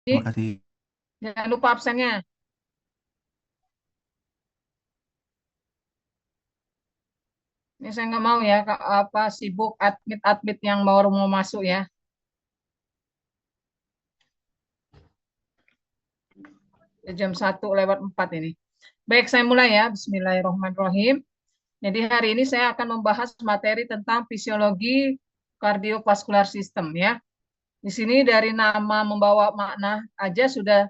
Terima kasih. Jangan lupa absennya. Ini saya nggak mau ya, apa sibuk admit-admit yang baru mau masuk ya. Jam 1:04 ini. Baik, saya mulai ya. Bismillahirrahmanirrahim. Jadi hari ini saya akan membahas materi tentang fisiologi kardiovaskular sistem ya. Di sini dari nama membawa makna aja sudah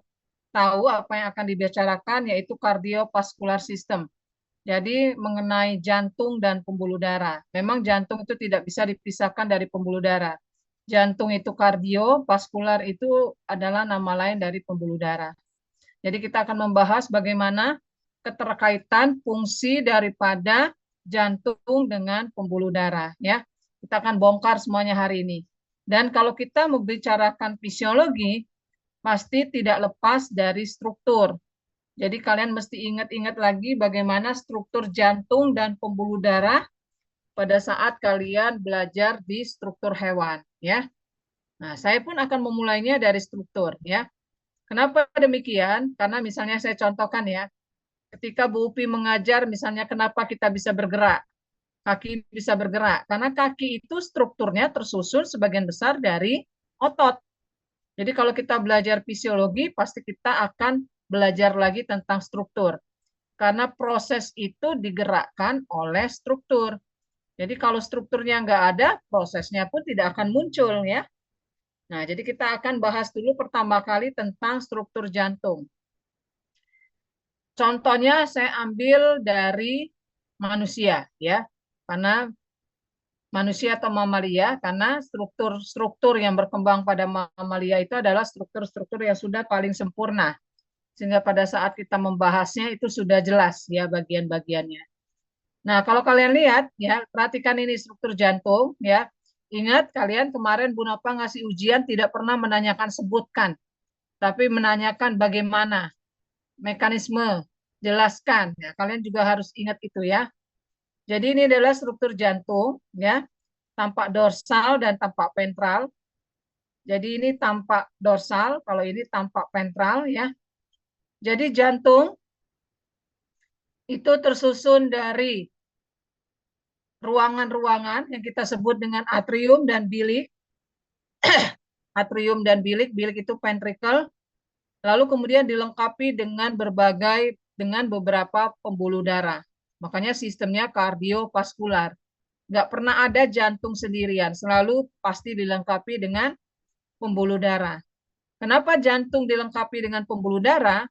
tahu apa yang akan dibicarakan, yaitu kardiovaskular system. Jadi mengenai jantung dan pembuluh darah. Memang jantung itu tidak bisa dipisahkan dari pembuluh darah. Jantung itu kardio, vaskular itu adalah nama lain dari pembuluh darah. Jadi kita akan membahas bagaimana keterkaitan fungsi daripada jantung dengan pembuluh darah ya. Kita akan bongkar semuanya hari ini. Dan kalau kita membicarakan fisiologi, pasti tidak lepas dari struktur. Jadi kalian mesti ingat-ingat lagi bagaimana struktur jantung dan pembuluh darah pada saat kalian belajar di struktur hewan ya. Nah, saya pun akan memulainya dari struktur ya. Kenapa demikian? Karena misalnya saya contohkan ya, ketika Bu Upi mengajar misalnya kenapa kita bisa bergerak, kaki bisa bergerak, karena kaki itu strukturnya tersusun sebagian besar dari otot. Jadi kalau kita belajar fisiologi, pasti kita akan belajar lagi tentang struktur. Karena proses itu digerakkan oleh struktur. Jadi kalau strukturnya nggak ada, prosesnya pun tidak akan muncul ya. Nah, jadi kita akan bahas dulu pertama kali tentang struktur jantung. Contohnya saya ambil dari manusia ya. Karena manusia atau mamalia, karena struktur-struktur yang berkembang pada mamalia itu adalah struktur-struktur yang sudah paling sempurna. Sehingga pada saat kita membahasnya itu sudah jelas ya bagian-bagiannya. Nah, kalau kalian lihat ya, perhatikan ini struktur jantung ya. Ingat kalian kemarin Bu Napa ngasih ujian tidak pernah menanyakan sebutkan, tapi menanyakan bagaimana mekanisme, jelaskan. Ya, kalian juga harus ingat itu ya. Jadi ini adalah struktur jantung ya, tampak dorsal dan tampak ventral. Jadi ini tampak dorsal, kalau ini tampak ventral ya. Jadi jantung itu tersusun dari ruangan-ruangan yang kita sebut dengan atrium dan bilik. Atrium dan bilik, bilik itu ventricle. Lalu kemudian dilengkapi dengan beberapa pembuluh darah. Makanya sistemnya kardiovaskular. Nggak pernah ada jantung sendirian, selalu pasti dilengkapi dengan pembuluh darah. Kenapa jantung dilengkapi dengan pembuluh darah?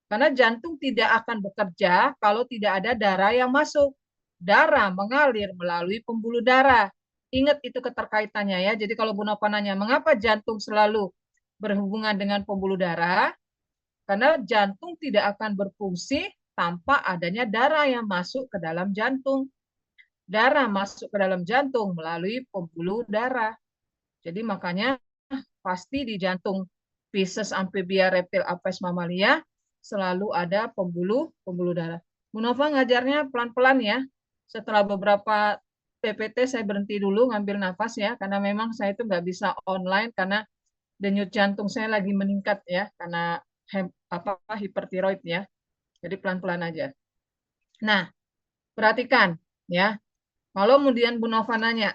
Karena jantung tidak akan bekerja kalau tidak ada darah yang masuk. Darah mengalir melalui pembuluh darah. Ingat itu keterkaitannya ya. Jadi kalau Bu Nova nanya, mengapa jantung selalu berhubungan dengan pembuluh darah? Karena jantung tidak akan berfungsi tanpa adanya darah yang masuk ke dalam jantung. Darah masuk ke dalam jantung melalui pembuluh darah. Jadi makanya pasti di jantung Pisces, amphibia, reptil, apes, mamalia selalu ada pembuluh darah. Bu Nova ngajarnya pelan-pelan ya. Setelah beberapa PPT saya berhenti dulu ngambil nafas ya, karena memang saya itu nggak bisa online karena denyut jantung saya lagi meningkat ya, karena hipertiroid ya. Jadi pelan-pelan aja. Nah, perhatikan ya. Kalau kemudian Bu Nova nanya,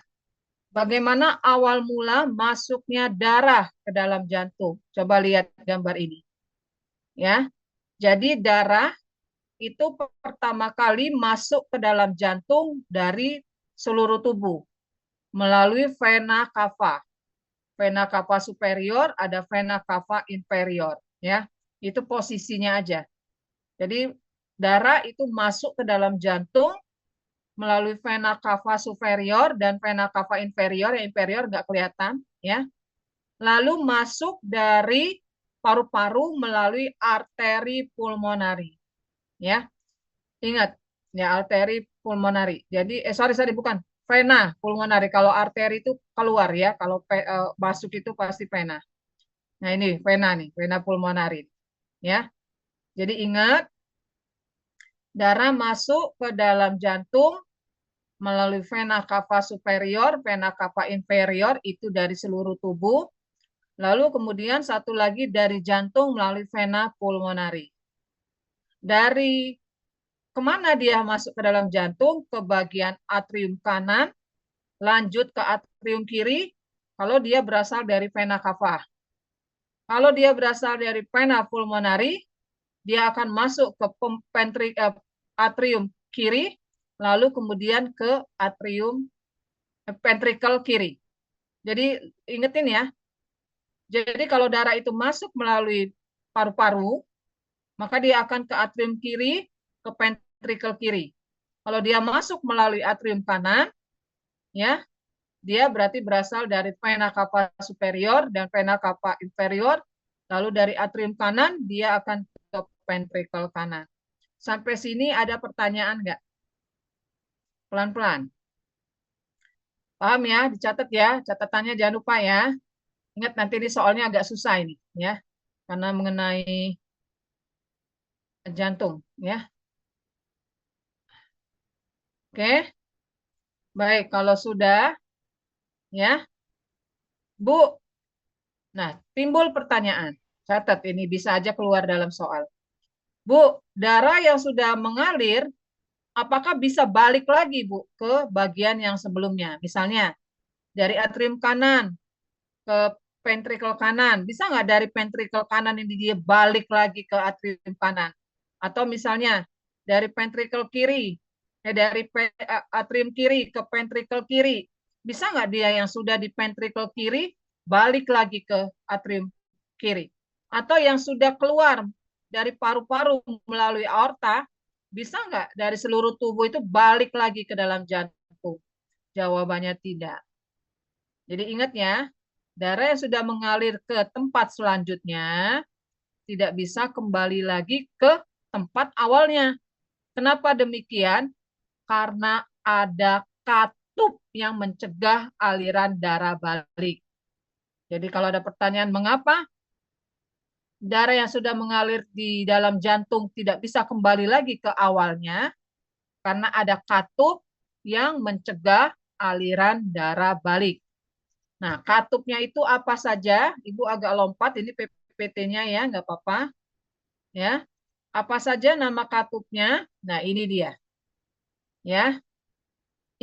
bagaimana awal mula masuknya darah ke dalam jantung? Coba lihat gambar ini. Ya, jadi darah itu pertama kali masuk ke dalam jantung dari seluruh tubuh melalui vena cava. Vena cava superior, ada vena cava inferior. Ya, itu posisinya aja. Jadi darah itu masuk ke dalam jantung melalui vena cava superior dan vena cava inferior. Yang inferior nggak kelihatan. Ya, lalu masuk dari paru-paru melalui arteri pulmonari. Ya, ingat ya, arteri pulmonari. Jadi sorry bukan vena pulmonari. Kalau arteri itu keluar ya, kalau masuk itu pasti vena. Nah ini vena nih, vena pulmonari ya. Jadi ingat, darah masuk ke dalam jantung melalui vena cava superior, vena cava inferior itu dari seluruh tubuh. Lalu kemudian satu lagi dari jantung melalui vena pulmonari. Dari kemana dia masuk ke dalam jantung? Ke bagian atrium kanan, lanjut ke atrium kiri, kalau dia berasal dari vena cava. Kalau dia berasal dari vena pulmonari, dia akan masuk ke atrium kiri, lalu kemudian ke atrium ventricle kiri. Jadi ingetin ya, jadi kalau darah itu masuk melalui paru-paru, maka dia akan ke atrium kiri, ke ventricle kiri. Kalau dia masuk melalui atrium kanan, ya, dia berarti berasal dari vena cava superior dan vena cava inferior. Lalu dari atrium kanan, dia akan ke ventricle kanan. Sampai sini ada pertanyaan nggak? Pelan-pelan. Paham ya? Dicatat ya. Catatannya jangan lupa ya. Ingat nanti ini soalnya agak susah ini ya. Karena mengenai jantung ya. Oke. Baik, kalau sudah ya, Bu. Nah, timbul pertanyaan. Catat ini bisa aja keluar dalam soal. Bu, darah yang sudah mengalir apakah bisa balik lagi, Bu, ke bagian yang sebelumnya? Misalnya dari atrium kanan ke ventricle kanan. Bisa nggak dari ventricle kanan ini dia balik lagi ke atrium kanan? Atau misalnya dari ventricle kiri, dari atrium kiri ke ventricle kiri. Bisa nggak dia yang sudah di ventricle kiri balik lagi ke atrium kiri? Atau yang sudah keluar dari paru-paru melalui aorta, bisa nggak dari seluruh tubuh itu balik lagi ke dalam jantung? Jawabannya tidak. Jadi ingat ya, darah yang sudah mengalir ke tempat selanjutnya tidak bisa kembali lagi ke tempat awalnya. Kenapa demikian? Karena ada katup yang mencegah aliran darah balik. Jadi kalau ada pertanyaan mengapa darah yang sudah mengalir di dalam jantung tidak bisa kembali lagi ke awalnya, karena ada katup yang mencegah aliran darah balik. Nah, katupnya itu apa saja? Ibu agak lompat, ini PPT-nya ya, nggak apa-apa. Ya, apa saja nama katupnya? Nah, ini dia. Ya,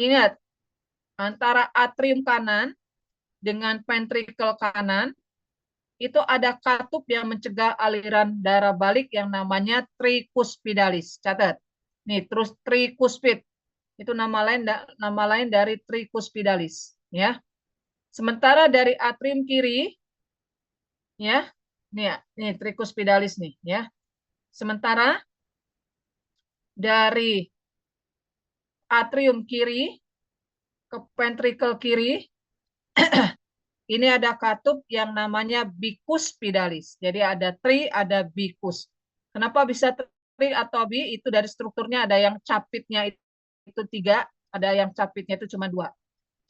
ingat antara atrium kanan dengan ventricle kanan itu ada katup yang mencegah aliran darah balik yang namanya tricuspidalis. Catat. Nih, terus tricuspid. Itu nama lain dari tricuspidalis, ya. Sementara dari atrium kiri, ya, nih tricuspidalis nih, ya. Sementara dari atrium kiri ke ventricle kiri, ini ada katup yang namanya bicuspidalis. Jadi ada tri, ada bicus. Kenapa bisa tri atau bi? Itu dari strukturnya ada yang capitnya itu 3, ada yang capitnya itu cuma 2.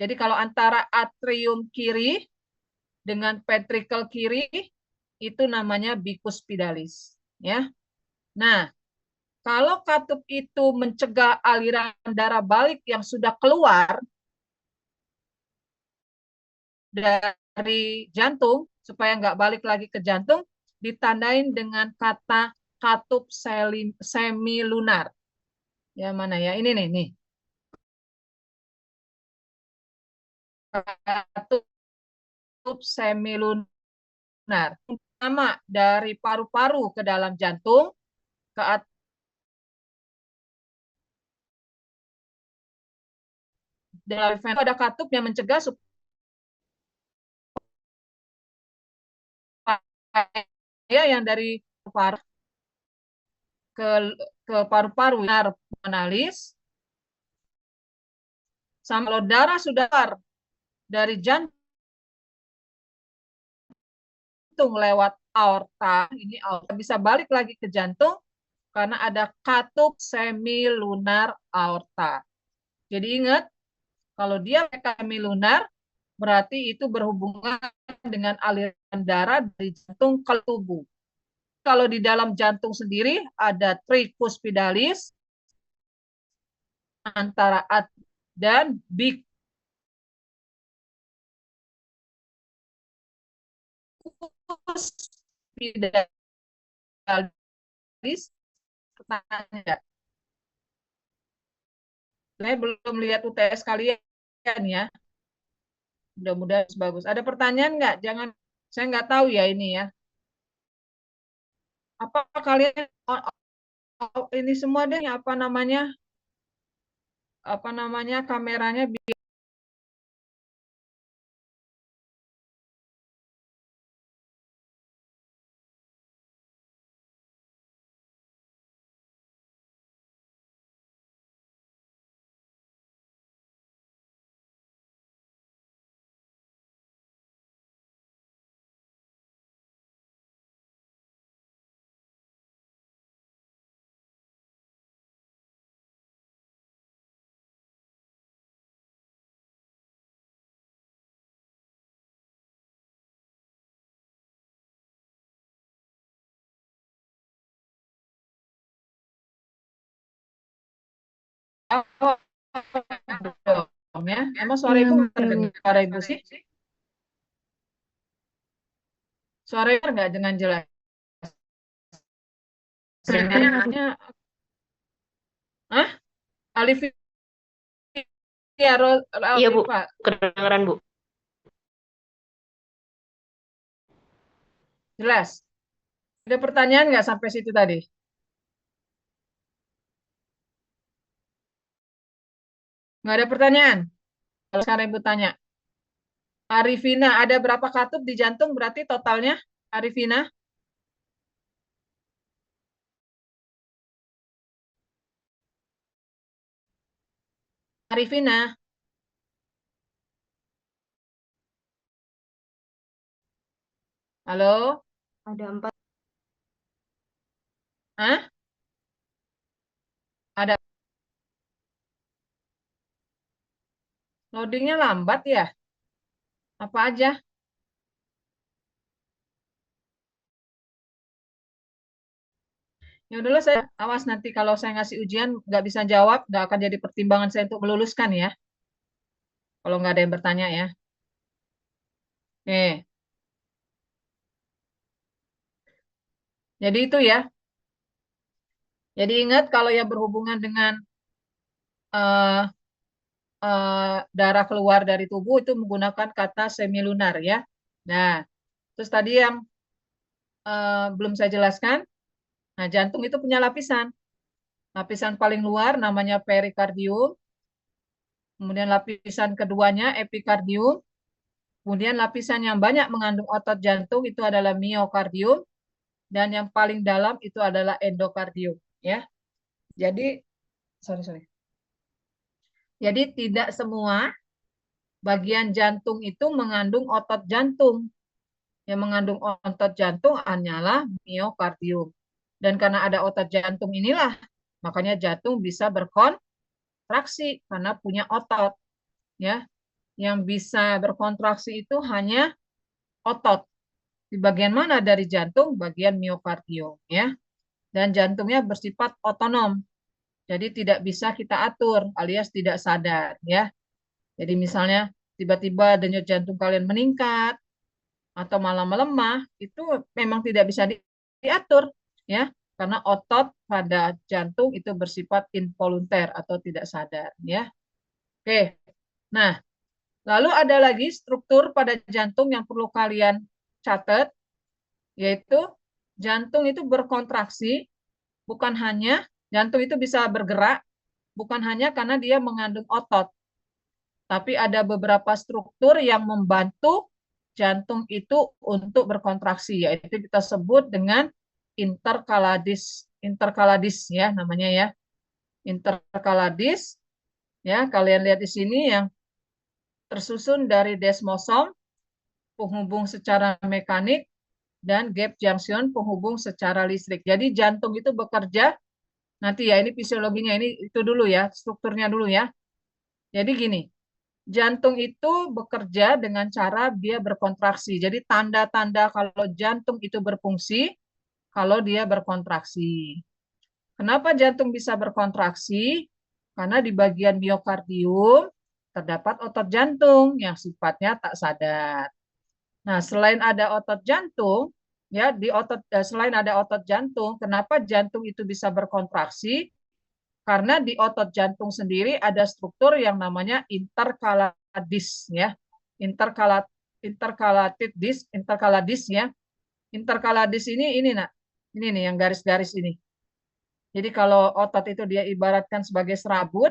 Jadi kalau antara atrium kiri dengan ventricle kiri itu namanya bicuspidalis, ya. Nah, kalau katup itu mencegah aliran darah balik yang sudah keluar dari jantung, supaya nggak balik lagi ke jantung, ditandain dengan kata katup semilunar. Ya, mana ya? Ini nih. Katup semilunar. Pertama, dari paru-paru ke dalam jantung, ke dari ada katup yang mencegah supaya yang dari paru ke paru-paru analis, sama kalau darah sudah dari jantung lewat aorta, ini aorta bisa balik lagi ke jantung karena ada katup semilunar aorta. Jadi ingat, kalau dia semilunar, berarti itu berhubungan dengan aliran darah dari jantung ke tubuh. Kalau di dalam jantung sendiri ada tricuspidalis antara dan big spiralis, pertanyaan enggak? Saya belum lihat UTS kalian ya. Mudah-mudahan bagus. Ada pertanyaan nggak? Jangan, saya nggak tahu ya ini ya. Apa kalian ini semua deh apa namanya kameranya oh, dong ya. Emang suara Iya, ibu nggak Mbak. terdengar? Suara ibu sih? Suara ibu nggak dengan jelas? Sinyalnya, ah, Alifia Iya, Bu. Alfa, Kedengeran, Bu. jelas. Ada pertanyaan nggak sampai situ tadi? Nggak ada pertanyaan. Kalau sekarang ibu tanya, Arifina, ada berapa katup di jantung berarti totalnya? Arifina? Arifina, halo? Ada 4. Hah? Ada loadingnya lambat ya? Apa aja? Ya udahlah saya awas nanti kalau saya ngasih ujian nggak bisa jawab, nggak akan jadi pertimbangan saya untuk meluluskan ya. Kalau nggak ada yang bertanya ya. Oke, jadi itu ya. Jadi ingat kalau yang berhubungan dengan eh, darah keluar dari tubuh itu menggunakan kata semilunar ya. Nah, terus tadi yang belum saya jelaskan, nah jantung itu punya lapisan. Lapisan paling luar namanya perikardium, kemudian lapisan keduanya epikardium, kemudian lapisan yang banyak mengandung otot jantung itu adalah miokardium, dan yang paling dalam itu adalah endokardium ya. Jadi sorry sorry. Jadi tidak semua bagian jantung itu mengandung otot jantung. Yang mengandung otot jantung hanyalah miokardium. Dan karena ada otot jantung inilah, makanya jantung bisa berkontraksi karena punya otot. Ya, yang bisa berkontraksi itu hanya otot. Di bagian mana dari jantung? Bagian miokardium. Ya, dan jantungnya bersifat otonom. Jadi tidak bisa kita atur alias tidak sadar. Ya, jadi misalnya tiba-tiba denyut jantung kalian meningkat, atau malah melemah, itu memang tidak bisa diatur ya, karena otot pada jantung itu bersifat involunter atau tidak sadar ya. Oke. Nah, lalu ada lagi struktur pada jantung yang perlu kalian catat, yaitu jantung itu berkontraksi, bukan hanya jantung itu bisa bergerak bukan hanya karena dia mengandung otot, tapi ada beberapa struktur yang membantu jantung itu untuk berkontraksi, yaitu kita sebut dengan interkaladis. Interkaladis ya namanya ya. Interkaladis ya, kalian lihat di sini yang tersusun dari desmosom, penghubung secara mekanik, dan gap junction, penghubung secara listrik. Jadi jantung itu bekerja, nanti ya ini fisiologinya, ini itu dulu ya, strukturnya dulu ya. Jadi gini, jantung itu bekerja dengan cara dia berkontraksi. Jadi tanda-tanda kalau jantung itu berfungsi kalau dia berkontraksi. Kenapa jantung bisa berkontraksi? Karena di bagian miokardium terdapat otot jantung yang sifatnya tak sadar. Nah, selain ada otot jantung, ya selain ada otot jantung, kenapa jantung itu bisa berkontraksi? Karena di otot jantung sendiri ada struktur yang namanya intercaladis, ya. Intercalat intercalated disc, intercaladis, ya. Intercaladis ini nak. Ini nih yang garis-garis ini. Jadi kalau otot itu dia ibaratkan sebagai serabut,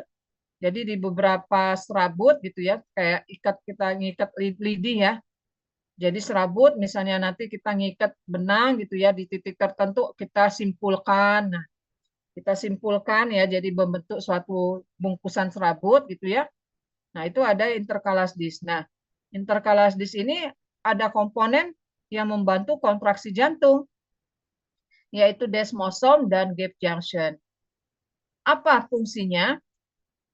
jadi di beberapa serabut gitu ya, kayak kita ngikat lidi ya. Jadi serabut misalnya nanti kita ngikat benang gitu ya di titik tertentu kita simpulkan. Nah, kita simpulkan ya jadi membentuk suatu bungkusan serabut gitu ya. Nah, itu ada interkalasdis. Nah, interkalasdis ini ada komponen yang membantu kontraksi jantung yaitu desmosom dan gap junction. Apa fungsinya?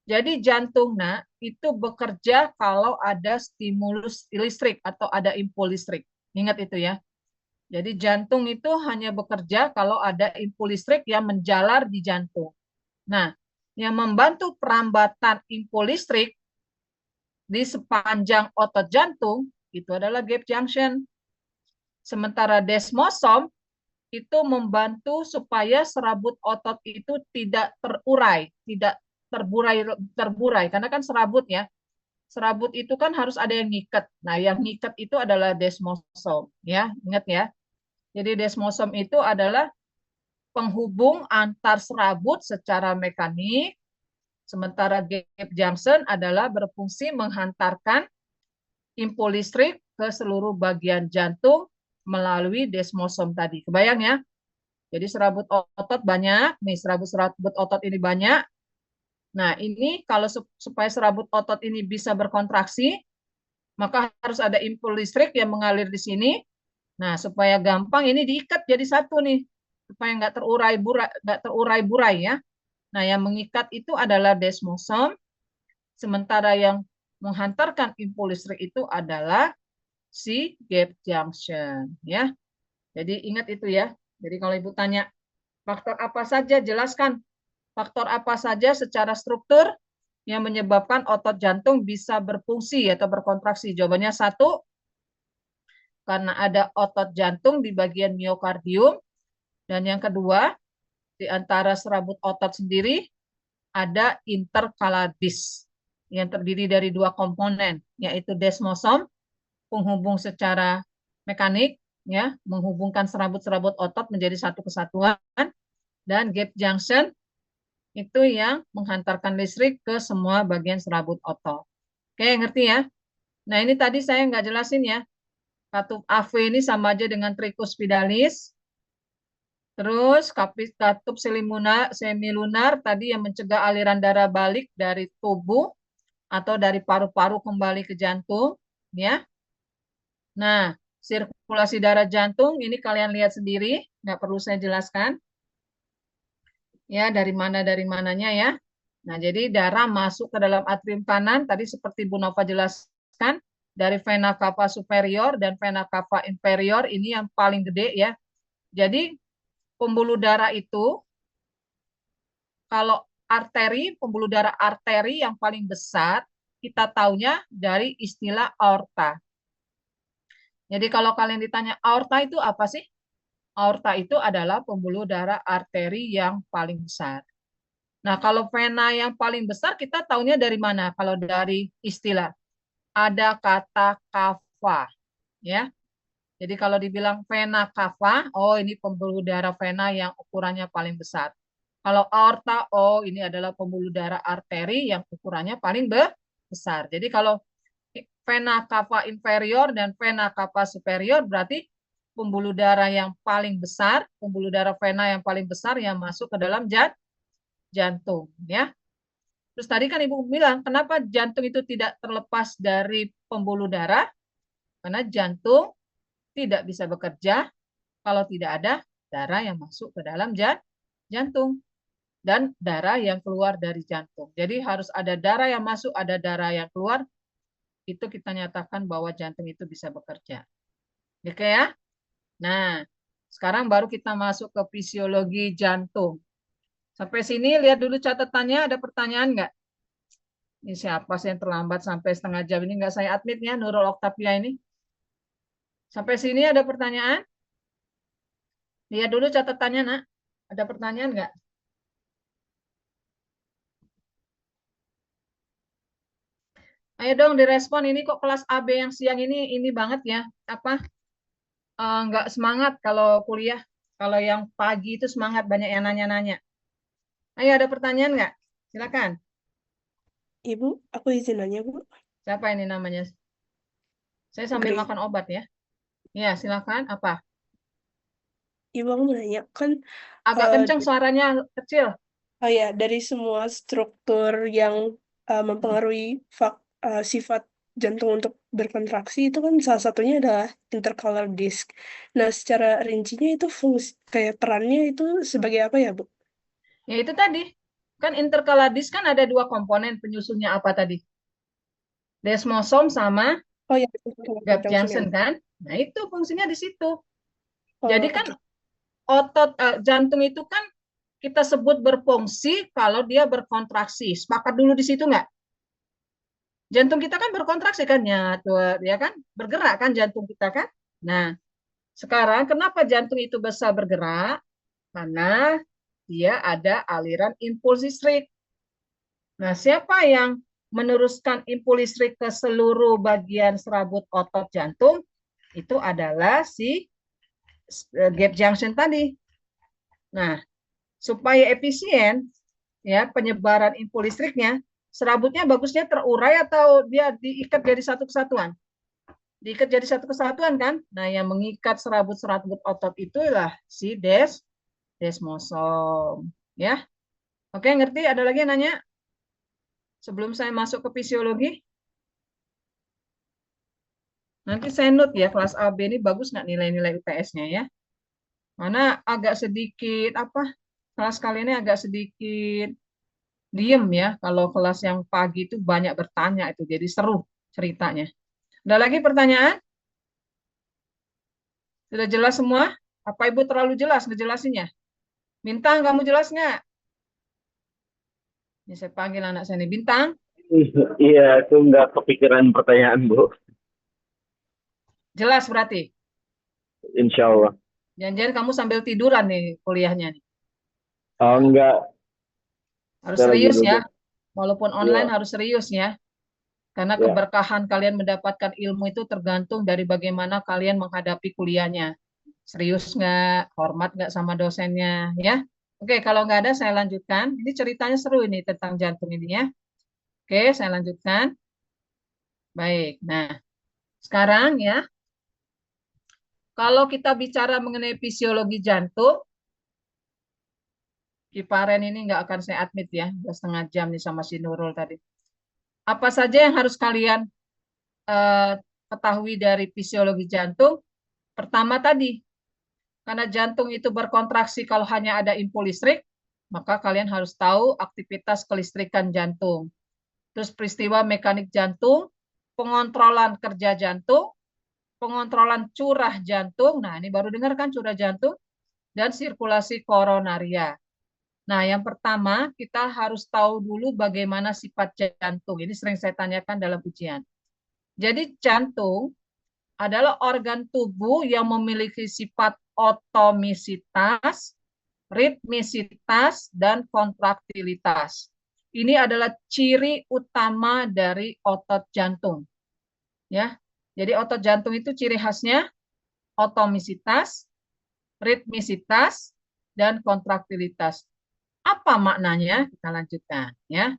Jadi jantung itu bekerja kalau ada stimulus listrik atau ada impuls listrik. Ingat itu ya. Jadi jantung itu hanya bekerja kalau ada impuls listrik yang menjalar di jantung. Nah, yang membantu perambatan impuls listrik di sepanjang otot jantung itu adalah gap junction. Sementara desmosom itu membantu supaya serabut otot itu tidak terurai, tidak terburai karena kan serabut ya. Serabut itu kan harus ada yang ngikat. Nah, yang ngikat itu adalah desmosom ya, ingat ya. Jadi desmosom itu adalah penghubung antar serabut secara mekanik, sementara gap junction adalah berfungsi menghantarkan impuls listrik ke seluruh bagian jantung melalui desmosom tadi. Kebayang ya? Jadi serabut otot banyak, nih serabut-serabut otot ini banyak. Nah, ini kalau supaya serabut otot ini bisa berkontraksi, maka harus ada impuls listrik yang mengalir di sini. Nah, supaya gampang ini diikat jadi satu nih, supaya nggak terurai-burai ya. Nah, yang mengikat itu adalah desmosom, sementara yang menghantarkan impuls listrik itu adalah si gap junction ya. Jadi ingat itu ya. Jadi kalau Ibu tanya faktor apa saja, jelaskan faktor apa saja secara struktur yang menyebabkan otot jantung bisa berfungsi atau berkontraksi. Jawabannya satu, karena ada otot jantung di bagian miokardium. Dan yang kedua, di antara serabut otot sendiri ada interkaladis yang terdiri dari dua komponen, yaitu desmosom, penghubung secara mekanik, ya, menghubungkan serabut-serabut otot menjadi satu kesatuan, dan gap junction itu yang menghantarkan listrik ke semua bagian serabut otot. Oke, ngerti ya? Nah, ini tadi saya nggak jelasin ya. Katup AV ini sama aja dengan tricuspidalis. Terus katup semilunar tadi yang mencegah aliran darah balik dari tubuh atau dari paru-paru kembali ke jantung, ya. Nah, sirkulasi darah jantung ini kalian lihat sendiri, nggak perlu saya jelaskan. Ya, dari mananya ya. Nah, jadi darah masuk ke dalam atrium kanan tadi seperti Bu Nova jelaskan dari vena cava superior dan vena cava inferior ini yang paling gede ya. Jadi pembuluh darah itu kalau pembuluh darah arteri yang paling besar kita taunya dari istilah aorta. Jadi kalau kalian ditanya aorta itu apa sih? Aorta itu adalah pembuluh darah arteri yang paling besar. Nah, kalau vena yang paling besar kita taunya dari mana? Kalau dari istilah ada kata kava, ya. Jadi kalau dibilang vena cava, oh ini pembuluh darah vena yang ukurannya paling besar. Kalau aorta, oh ini adalah pembuluh darah arteri yang ukurannya paling besar. Jadi kalau vena cava inferior dan vena cava superior berarti pembuluh darah yang paling besar, pembuluh darah vena yang paling besar yang masuk ke dalam jantung, ya. Terus tadi kan Ibu bilang, kenapa jantung itu tidak terlepas dari pembuluh darah? Karena jantung tidak bisa bekerja kalau tidak ada darah yang masuk ke dalam jantung dan darah yang keluar dari jantung. Jadi harus ada darah yang masuk, ada darah yang keluar, itu kita nyatakan bahwa jantung itu bisa bekerja. Oke ya? Nah, sekarang baru kita masuk ke fisiologi jantung. Sampai sini lihat dulu catatannya, ada pertanyaan nggak? Ini siapa sih yang terlambat sampai setengah jam ini? Nggak saya admit ya, Nurul Oktavia ini. Sampai sini ada pertanyaan? Lihat dulu catatannya, Nak. Ada pertanyaan nggak? Ayo dong direspon. Ini kok kelas AB yang siang ini banget ya. Apa? Nggak semangat kalau kuliah. Kalau yang pagi itu semangat, banyak yang nanya-nanya. Ayo ada pertanyaan nggak? Silakan. Ibu, aku izin nanya, Bu. Siapa ini namanya? Saya sambil Grace. makan obat ya. Ya, silakan. Apa? Ibu, aku mau nanya, kan Agak eh, kencang suaranya, kecil. oh ya, dari semua struktur yang mempengaruhi sifat jantung untuk berkontraksi itu kan salah satunya adalah intercalary disk. Nah, secara rincinya itu fungsi kayak perannya itu sebagai apa ya, Bu? Ya itu tadi. Kan interkaladis kan ada dua komponen penyusunnya apa tadi? Desmosom sama Oh ya, gap junction ya. junction kan? Nah, itu fungsinya di situ. Jadi Oh, kan oke. otot jantung itu kan kita sebut berfungsi kalau dia berkontraksi. Sepakat dulu di situ nggak? Jantung kita kan berkontraksi kan ya, tuh, ya kan? Bergerak kan jantung kita kan? Nah, sekarang kenapa jantung itu bisa bergerak? Karena dia ada aliran impuls listrik. Nah, siapa yang meneruskan impuls listrik ke seluruh bagian serabut otot jantung? Itu adalah si gap junction tadi. Nah, supaya efisien ya penyebaran impuls listriknya, serabutnya bagusnya terurai atau dia diikat jadi satu kesatuan? Diikat jadi satu kesatuan kan? Nah, yang mengikat serabut-serabut otot itulah si desmosom. Ya, oke ngerti? Ada lagi yang nanya sebelum saya masuk ke fisiologi? Nanti saya note ya kelas AB ini bagus nggak nilai-nilai UTS-nya ya? Mana agak sedikit apa? Kelas kali ini agak sedikit diem ya. Kalau kelas yang pagi itu banyak bertanya itu jadi seru ceritanya. Ada lagi pertanyaan? Sudah jelas semua? Apa Ibu terlalu jelas ngejelasinnya? Bintang, kamu jelas nggak? Ini saya panggil anak saya nih. Bintang, Iya, aku nggak kepikiran pertanyaan, Bu. jelas berarti. Insya Allah. Jangan-jangan kamu sambil tiduran nih kuliahnya nih. Oh, enggak. Harus Saya lagi serius ya. duduk. Walaupun online Iya, harus serius ya. Karena ya. keberkahan kalian mendapatkan ilmu itu tergantung dari bagaimana kalian menghadapi kuliahnya. Serius nggak, hormat nggak sama dosennya, ya. Oke, kalau nggak ada saya lanjutkan. Ini ceritanya seru ini tentang jantung ini ya. Oke, saya lanjutkan. Baik, nah sekarang ya, kalau kita bicara mengenai fisiologi jantung, Kiparen ini nggak akan saya admit ya, udah setengah jam nih sama si Nurul tadi. Apa saja yang harus kalian eh, ketahui dari fisiologi jantung? Pertama tadi, karena jantung itu berkontraksi kalau hanya ada impuls listrik, maka kalian harus tahu aktivitas kelistrikan jantung. Terus peristiwa mekanik jantung, pengontrolan kerja jantung, pengontrolan curah jantung. Nah, ini baru dengar kan curah jantung dan sirkulasi koronaria. Nah, yang pertama kita harus tahu dulu bagaimana sifat jantung. Ini sering saya tanyakan dalam ujian. Jadi jantung adalah organ tubuh yang memiliki sifat otomisitas, ritmisitas, dan kontraktilitas. Ini adalah ciri utama dari otot jantung. Ya, jadi otot jantung itu ciri khasnya otomisitas, ritmisitas, dan kontraktilitas. Apa maknanya? Kita lanjutkan ya.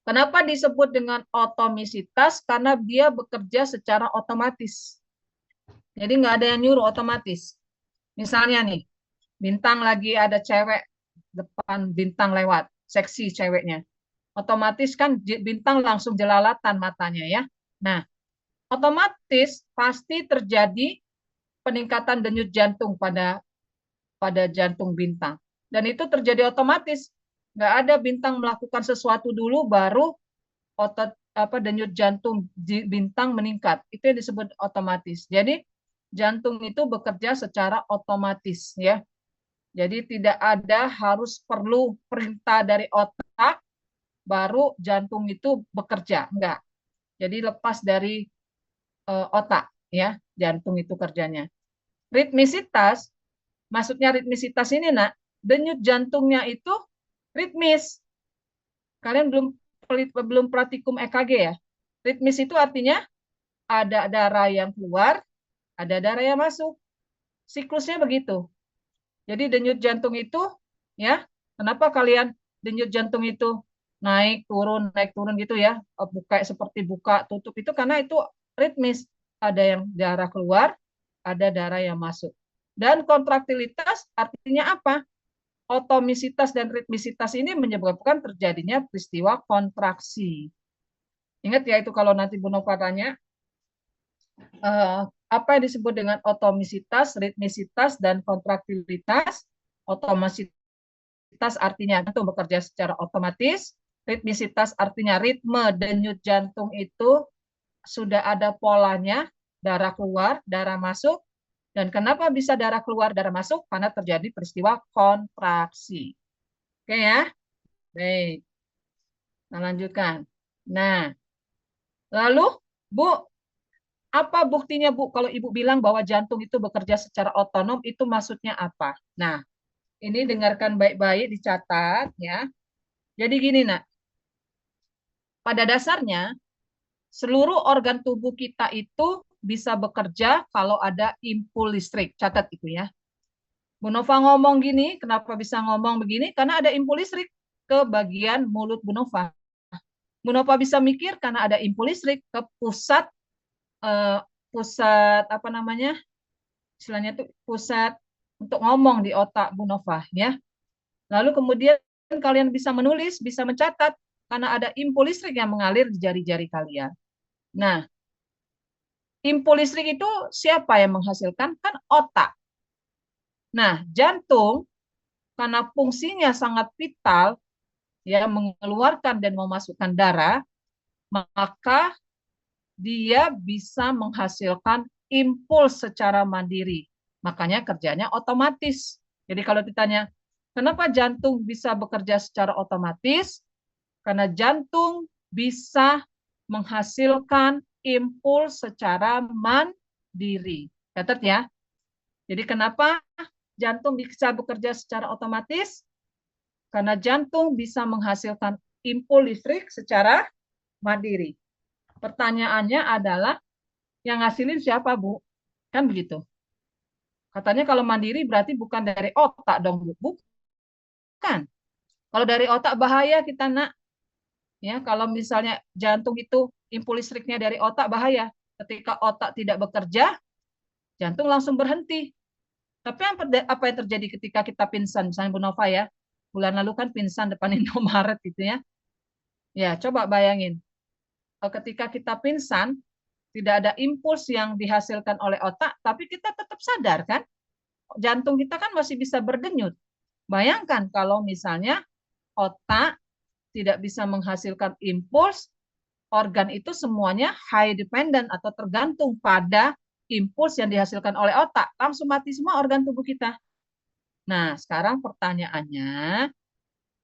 Kenapa disebut dengan otomisitas? Karena dia bekerja secara otomatis. Jadi nggak ada yang nyuruh otomatis. Misalnya nih, bintang lagi ada cewek depan bintang lewat, seksi ceweknya. Otomatis kan bintang langsung jelalatan matanya ya. Nah, otomatis pasti terjadi peningkatan denyut jantung pada jantung bintang. Dan itu terjadi otomatis. Nggak ada bintang melakukan sesuatu dulu baru otot apa denyut jantung bintang meningkat. Itu yang disebut otomatis. Jadi jantung itu bekerja secara otomatis ya. Jadi tidak ada harus perlu perintah dari otak baru jantung itu bekerja. Enggak. Jadi lepas dari otak ya. jantung itu kerjanya. Ritmisitas, maksudnya ritmisitas ini nak, denyut jantungnya itu ritmis. Kalian belum praktikum EKG ya? Ritmis itu artinya ada darah yang keluar, ada darah yang masuk. Siklusnya begitu. Jadi denyut jantung itu, ya, kenapa kalian denyut jantung itu naik turun gitu ya? Buka seperti buka tutup itu karena itu ritmis. Ada yang darah keluar, ada darah yang masuk. Dan kontraktilitas artinya apa? Otomisitas dan ritmisitas ini menyebabkan terjadinya peristiwa kontraksi. Ingat ya itu kalau nanti Bu Nova tanya, apa yang disebut dengan otomisitas, ritmisitas, dan kontraktilitas. Otomisitas artinya jantung bekerja secara otomatis, ritmisitas artinya ritme denyut jantung itu sudah ada polanya, darah keluar, darah masuk. Dan kenapa bisa darah keluar, darah masuk? Karena terjadi peristiwa kontraksi. Oke ya? Baik. Nah, lanjutkan. Nah, lalu Bu, apa buktinya Bu kalau Ibu bilang bahwa jantung itu bekerja secara otonom, itu maksudnya apa? Nah, ini dengarkan baik-baik, dicatat ya. Jadi gini nak, pada dasarnya seluruh organ tubuh kita itu bisa bekerja kalau ada impul listrik. Catat itu ya. Bu Nova ngomong gini, kenapa bisa ngomong begini? Karena ada impul listrik ke bagian mulut Bu Nova. Bu Nova bisa mikir karena ada impul listrik ke pusat apa namanya? Istilahnya itu pusat untuk ngomong di otak Bu Nova ya. Lalu kemudian kalian bisa menulis, bisa mencatat karena ada impul listrik yang mengalir di jari-jari kalian. Nah, impul listrik itu siapa yang menghasilkan? Kan otak. Nah, jantung karena fungsinya sangat vital ya mengeluarkan dan memasukkan darah, maka dia bisa menghasilkan impuls secara mandiri. Makanya kerjanya otomatis. Jadi kalau ditanya, kenapa jantung bisa bekerja secara otomatis? Karena jantung bisa menghasilkan impuls secara mandiri. Catat ya. Jadi kenapa jantung bisa bekerja secara otomatis? Karena jantung bisa menghasilkan impuls listrik secara mandiri. Pertanyaannya adalah, yang ngasilin siapa, Bu? Kan begitu. Katanya kalau mandiri berarti bukan dari otak dong, Bu. Bukan. Kalau dari otak bahaya kita, nak. Ya, kalau misalnya jantung itu impuls listriknya dari otak bahaya. Ketika otak tidak bekerja, jantung langsung berhenti. Tapi apa yang terjadi ketika kita pingsan? Misalnya Bu Nova ya, bulan lalu kan pingsan depan Indomaret gitu ya. Ya, coba bayangin. Ketika kita pingsan, tidak ada impuls yang dihasilkan oleh otak, tapi kita tetap sadar kan? Jantung kita kan masih bisa berdenyut. Bayangkan kalau misalnya otak tidak bisa menghasilkan impuls, organ itu semuanya high dependent atau tergantung pada impuls yang dihasilkan oleh otak. Langsung mati semua organ tubuh kita. Nah, sekarang pertanyaannya,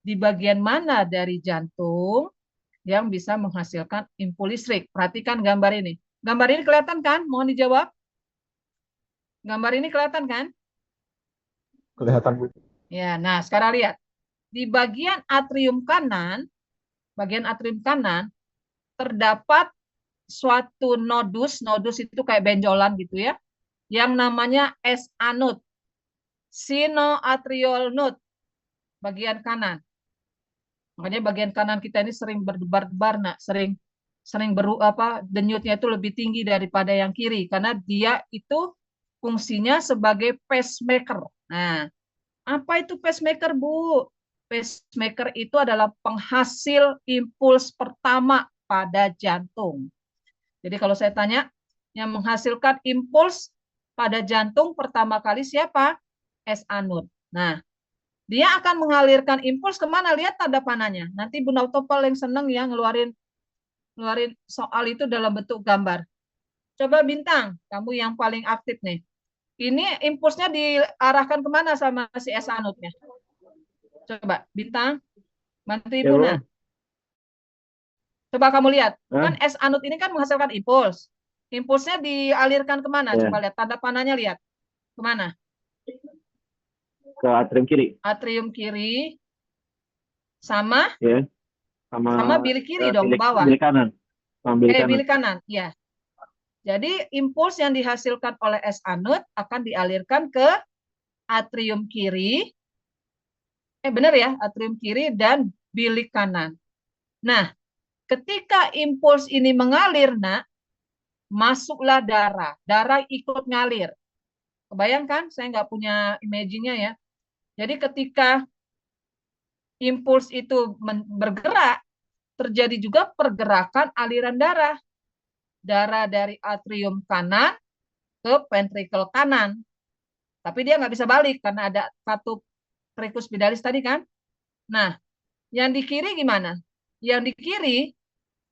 di bagian mana dari jantung yang bisa menghasilkan impuls listrik? Perhatikan gambar ini. Gambar ini kelihatan kan? Mohon dijawab. Gambar ini kelihatan kan? Kelihatan, Bu. Ya, nah sekarang lihat. Di bagian atrium kanan terdapat suatu nodus itu kayak benjolan gitu ya, yang namanya S-anode, sinoatrial node, bagian kanan. Makanya bagian kanan kita ini sering berdebar-debar, nak, sering denyutnya itu lebih tinggi daripada yang kiri karena dia itu fungsinya sebagai pacemaker. Nah, apa itu pacemaker, Bu? Pacemaker itu adalah penghasil impuls pertama pada jantung. Jadi kalau saya tanya, yang menghasilkan impuls pada jantung pertama kali siapa? S-anode. Nah, dia akan mengalirkan impuls kemana? Lihat tanda panahnya. Nanti Bu Nautopal yang seneng ya ngeluarin soal itu dalam bentuk gambar. Coba Bintang, kamu yang paling aktif nih. Ini impulsnya diarahkan kemana sama si S-anode-nya? Coba Bintang, bantu Ibu nah. Coba kamu lihat, kan S-anode ini kan menghasilkan impuls. Impulsnya dialirkan kemana? Ya. Coba lihat tanda panahnya, lihat kemana? Ke atrium kiri. Atrium kiri sama Ya. Sama bilik kiri dong, ke bilik, bawah. bilik kanan. Sama bilik kanan. Bilik kanan, ya. Jadi impuls yang dihasilkan oleh S anode akan dialirkan ke atrium kiri. Benar ya, atrium kiri dan bilik kanan. Nah, ketika impuls ini mengalir, nak, masuklah darah. Darah ikut ngalir. Kebayangkan, saya nggak punya imagine-nya ya. Jadi ketika impuls itu bergerak, terjadi juga pergerakan aliran darah. Darah dari atrium kanan ke ventricle kanan. Tapi dia nggak bisa balik karena ada katup tricuspidalis tadi kan. Nah, yang di kiri gimana? Yang di kiri,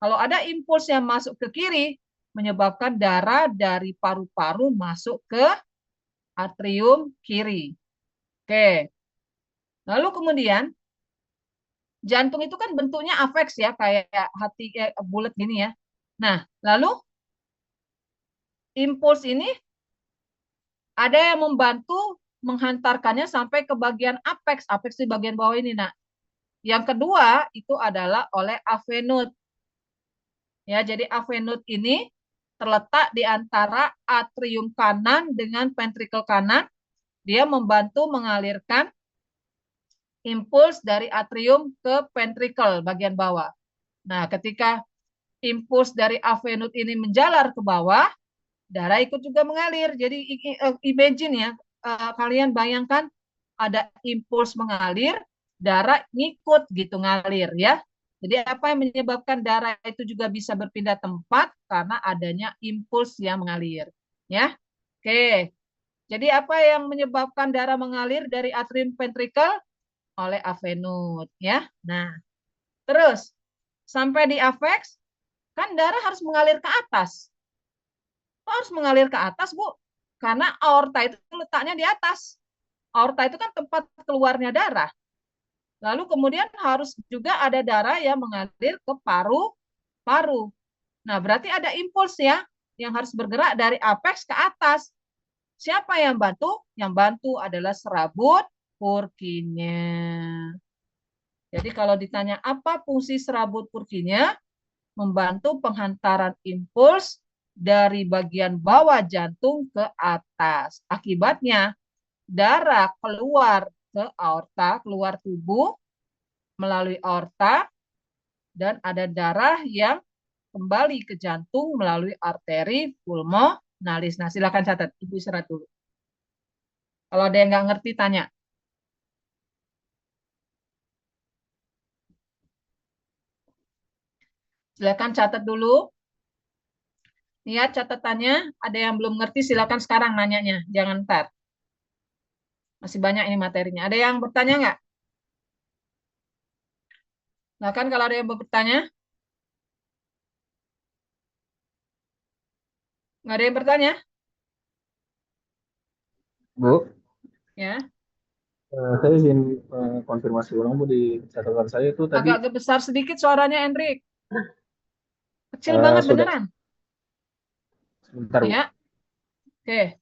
kalau ada impuls yang masuk ke kiri, menyebabkan darah dari paru-paru masuk ke atrium kiri. Oke. Lalu kemudian, jantung itu kan bentuknya afeks ya, kayak hati bulat gini ya. Nah, lalu impuls ini ada yang membantu menghantarkannya sampai ke bagian apeks. Apeks di bagian bawah ini, nak. Yang kedua itu adalah oleh AV node. Ya, jadi AV node ini terletak di antara atrium kanan dengan ventricle kanan. Dia membantu mengalirkan impuls dari atrium ke ventricle bagian bawah. Nah, ketika impuls dari AV node ini menjalar ke bawah, darah ikut juga mengalir. Jadi imagine ya, kalian bayangkan ada impuls mengalir, darah ngikut gitu ngalir ya. Jadi apa yang menyebabkan darah itu juga bisa berpindah tempat karena adanya impuls yang mengalir ya. Oke. Jadi apa yang menyebabkan darah mengalir dari atrium ventricle? Oleh AV node ya. Nah, terus sampai di afeks kan darah harus mengalir ke atas. Harus mengalir ke atas, Bu. Karena aorta itu letaknya di atas. Aorta itu kan tempat keluarnya darah. Lalu kemudian harus juga ada darah yang mengalir ke paru-paru. Nah, berarti ada impuls ya yang harus bergerak dari apeks ke atas. Siapa yang bantu? Yang bantu adalah serabut Purkinje. Jadi kalau ditanya apa fungsi serabut Purkinje? Membantu penghantaran impuls dari bagian bawah jantung ke atas. Akibatnya darah keluar ke aorta, keluar tubuh melalui aorta, dan ada darah yang kembali ke jantung melalui arteri pulmonalis. Nah, silakan catat. Ibu istirahat dulu. Kalau ada yang nggak ngerti, tanya. Silakan catat dulu. Lihat catatannya. Ada yang belum ngerti, silakan sekarang nanyanya. Jangan ntar. Masih banyak ini materinya. Ada yang bertanya nggak? Silakan kalau ada yang bertanya. Nggak ada yang bertanya? Bu, Ya. saya izin konfirmasi ulang Bu di catatan saya itu tadi Agak besar sedikit suaranya, Hendrik. Kecil banget sudah beneran. sebentar Bu. Ya. Oke.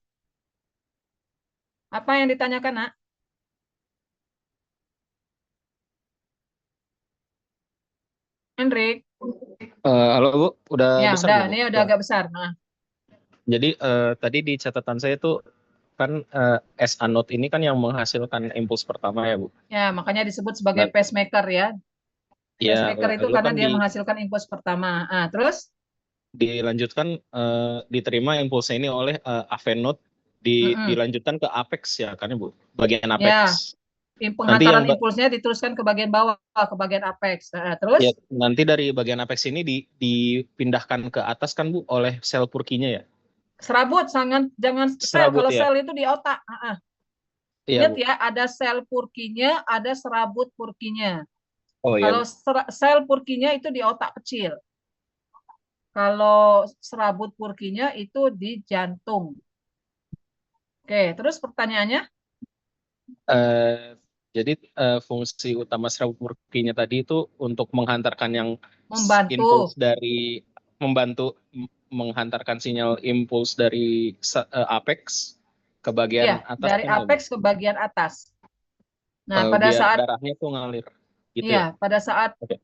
Apa yang ditanyakan, Nak? Hendrik. Halo Bu, udah Ya, besar udah. belum Bu? Ini udah agak besar. Nah, Jadi tadi di catatan saya tuh kan S anode ini kan yang menghasilkan impuls pertama ya Bu. ya, makanya disebut sebagai Nah, pacemaker ya. ya Pacemaker itu lalu karena kan dia menghasilkan impuls pertama. Nah, terus? dilanjutkan diterima impulsnya ini oleh AV node dilanjutkan ke apex ya kan ya Bu, bagian Ya, apex. Nanti penghantaran yang impulsnya diteruskan ke bagian bawah, ke bagian apex. Nah, terus? ya, nanti dari bagian apex ini dipindahkan ke atas kan Bu oleh sel Purkinje ya. Serabut, jangan sel. Serabut Kalau ya. sel itu di otak. Iya Ingat Bu. ya, ada sel Purkinje, ada serabut Purkinje. Oh iya Kalau Bu. sel Purkinje itu di otak kecil. Kalau serabut Purkinje itu di jantung. Oke, terus pertanyaannya? Jadi fungsi utama serabut Purkinje tadi itu untuk menghantarkan yang Membantu. impuls dari membantu menghantarkan sinyal impuls dari apex ke bagian Iya, atas dari tuh nggak, Bu? apex ke bagian atas. Nah, pada Biar saat darahnya tuh ngalir gitu ya. iya, Oke.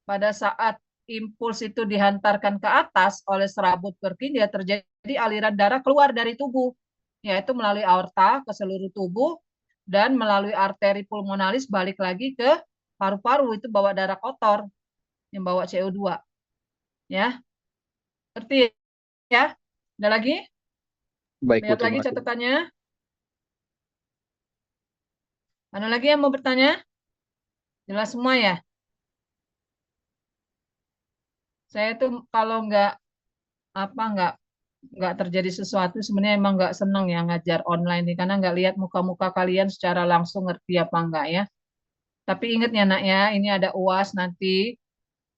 pada saat impuls itu dihantarkan ke atas oleh serabut Purkinje, ya terjadi aliran darah keluar dari tubuh, yaitu melalui aorta ke seluruh tubuh dan melalui arteri pulmonalis balik lagi ke paru-paru, itu bawa darah kotor yang bawa CO2. Ya, ngerti ya? Ada lagi? Baik, Bu, Lihat lagi terima kasih. catatannya. Ada lagi yang mau bertanya? Jelas semua ya? Saya tuh kalau nggak terjadi sesuatu sebenarnya emang nggak seneng ya ngajar online nih karena nggak lihat muka-muka kalian secara langsung ngerti apa enggak ya. Tapi ingat ya nak ya, ini ada UAS nanti.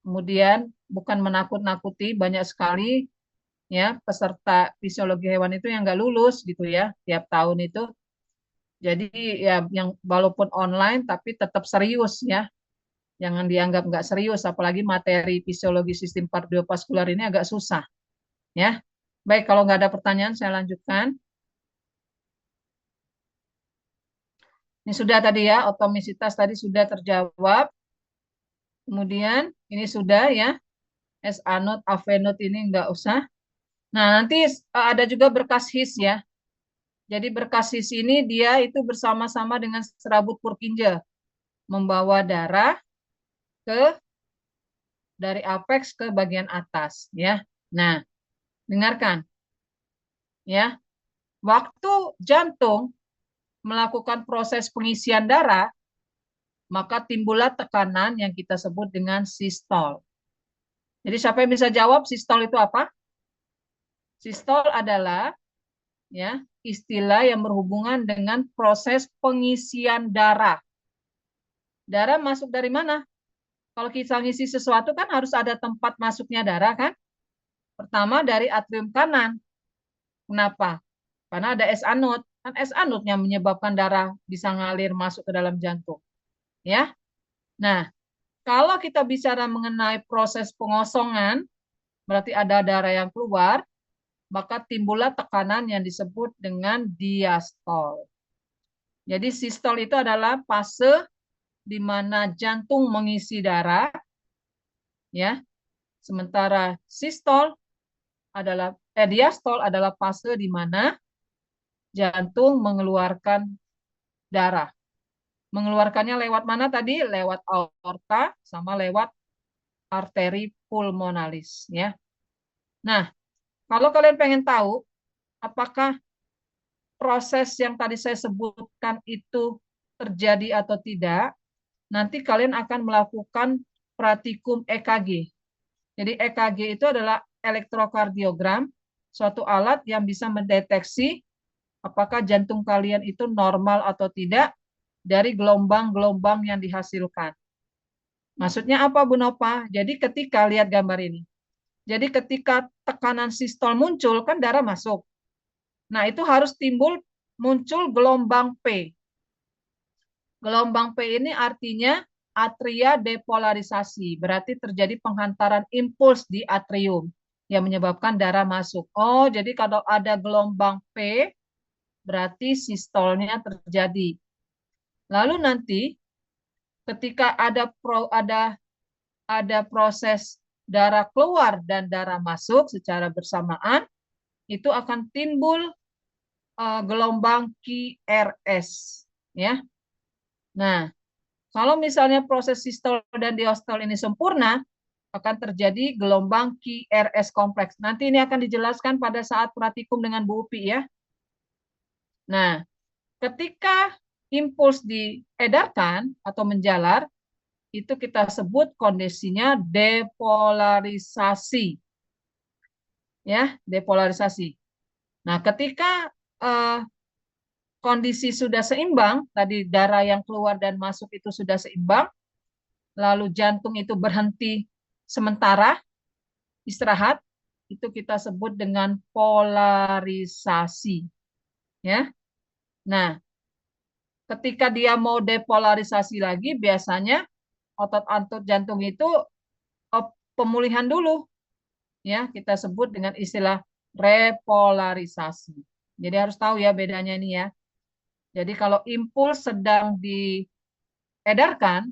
Kemudian bukan menakut-nakuti, banyak sekali ya peserta fisiologi hewan itu yang nggak lulus gitu ya tiap tahun itu. Jadi ya yang walaupun online tapi tetap serius ya. Jangan dianggap nggak serius, apalagi materi fisiologi sistem kardiovaskular ini agak susah ya. Baik, kalau nggak ada pertanyaan saya lanjutkan. Ini sudah tadi ya, otomisitas tadi sudah terjawab. Kemudian ini sudah ya, SA note, AV note ini nggak usah. Nah, nanti ada juga berkas HIS ya. Jadi berkas HIS ini dia itu bersama-sama dengan serabut Purkinje membawa darah dari apex ke bagian atas ya. Nah, dengarkan ya. Waktu jantung melakukan proses pengisian darah, maka timbullah tekanan yang kita sebut dengan sistol. Jadi siapa yang bisa jawab sistol itu apa? Sistol adalah ya istilah yang berhubungan dengan proses pengisian darah. Darah masuk dari mana? Kalau kita ngisi sesuatu kan harus ada tempat masuknya darah kan? Pertama dari atrium kanan. Kenapa? Karena ada SA node. Kan SA node yang menyebabkan darah bisa ngalir masuk ke dalam jantung. Ya. Nah, kalau kita bicara mengenai proses pengosongan, berarti ada darah yang keluar, maka timbullah tekanan yang disebut dengan diastol. Jadi sistol itu adalah fase di mana jantung mengisi darah, ya. Sementara diastol adalah fase di mana jantung mengeluarkan darah. Mengeluarkannya lewat mana tadi? Lewat aorta sama lewat arteri pulmonalis, ya. Nah, kalau kalian pengen tahu apakah proses yang tadi saya sebutkan itu terjadi atau tidak, nanti kalian akan melakukan pratikum EKG. Jadi EKG itu adalah elektrokardiogram, suatu alat yang bisa mendeteksi apakah jantung kalian itu normal atau tidak dari gelombang-gelombang yang dihasilkan. Maksudnya apa, Bu Nova? Jadi ketika lihat gambar ini, jadi ketika tekanan sistol muncul, kan darah masuk. Nah, itu harus muncul gelombang P. Gelombang P ini artinya atria depolarisasi. Berarti terjadi penghantaran impuls di atrium yang menyebabkan darah masuk. Oh, jadi kalau ada gelombang P, berarti sistolnya terjadi. Lalu nanti ketika ada proses darah keluar dan darah masuk secara bersamaan, itu akan timbul gelombang QRS, ya. Nah, kalau misalnya proses sistol dan diastol ini sempurna, akan terjadi gelombang QRS kompleks. Nanti ini akan dijelaskan pada saat praktikum dengan Bu Upi ya. Nah, ketika impuls diedarkan atau menjalar, itu kita sebut kondisinya depolarisasi. Ya, depolarisasi. Nah, ketika kondisi sudah seimbang, tadi darah yang keluar dan masuk itu sudah seimbang, lalu jantung itu berhenti sementara, istirahat, itu kita sebut dengan polarisasi. Ya. Nah, ketika dia mau depolarisasi lagi, biasanya otot-otot jantung itu pemulihan dulu. ya kita sebut dengan istilah repolarisasi. Jadi harus tahu ya bedanya ini ya. Jadi kalau impuls sedang diedarkan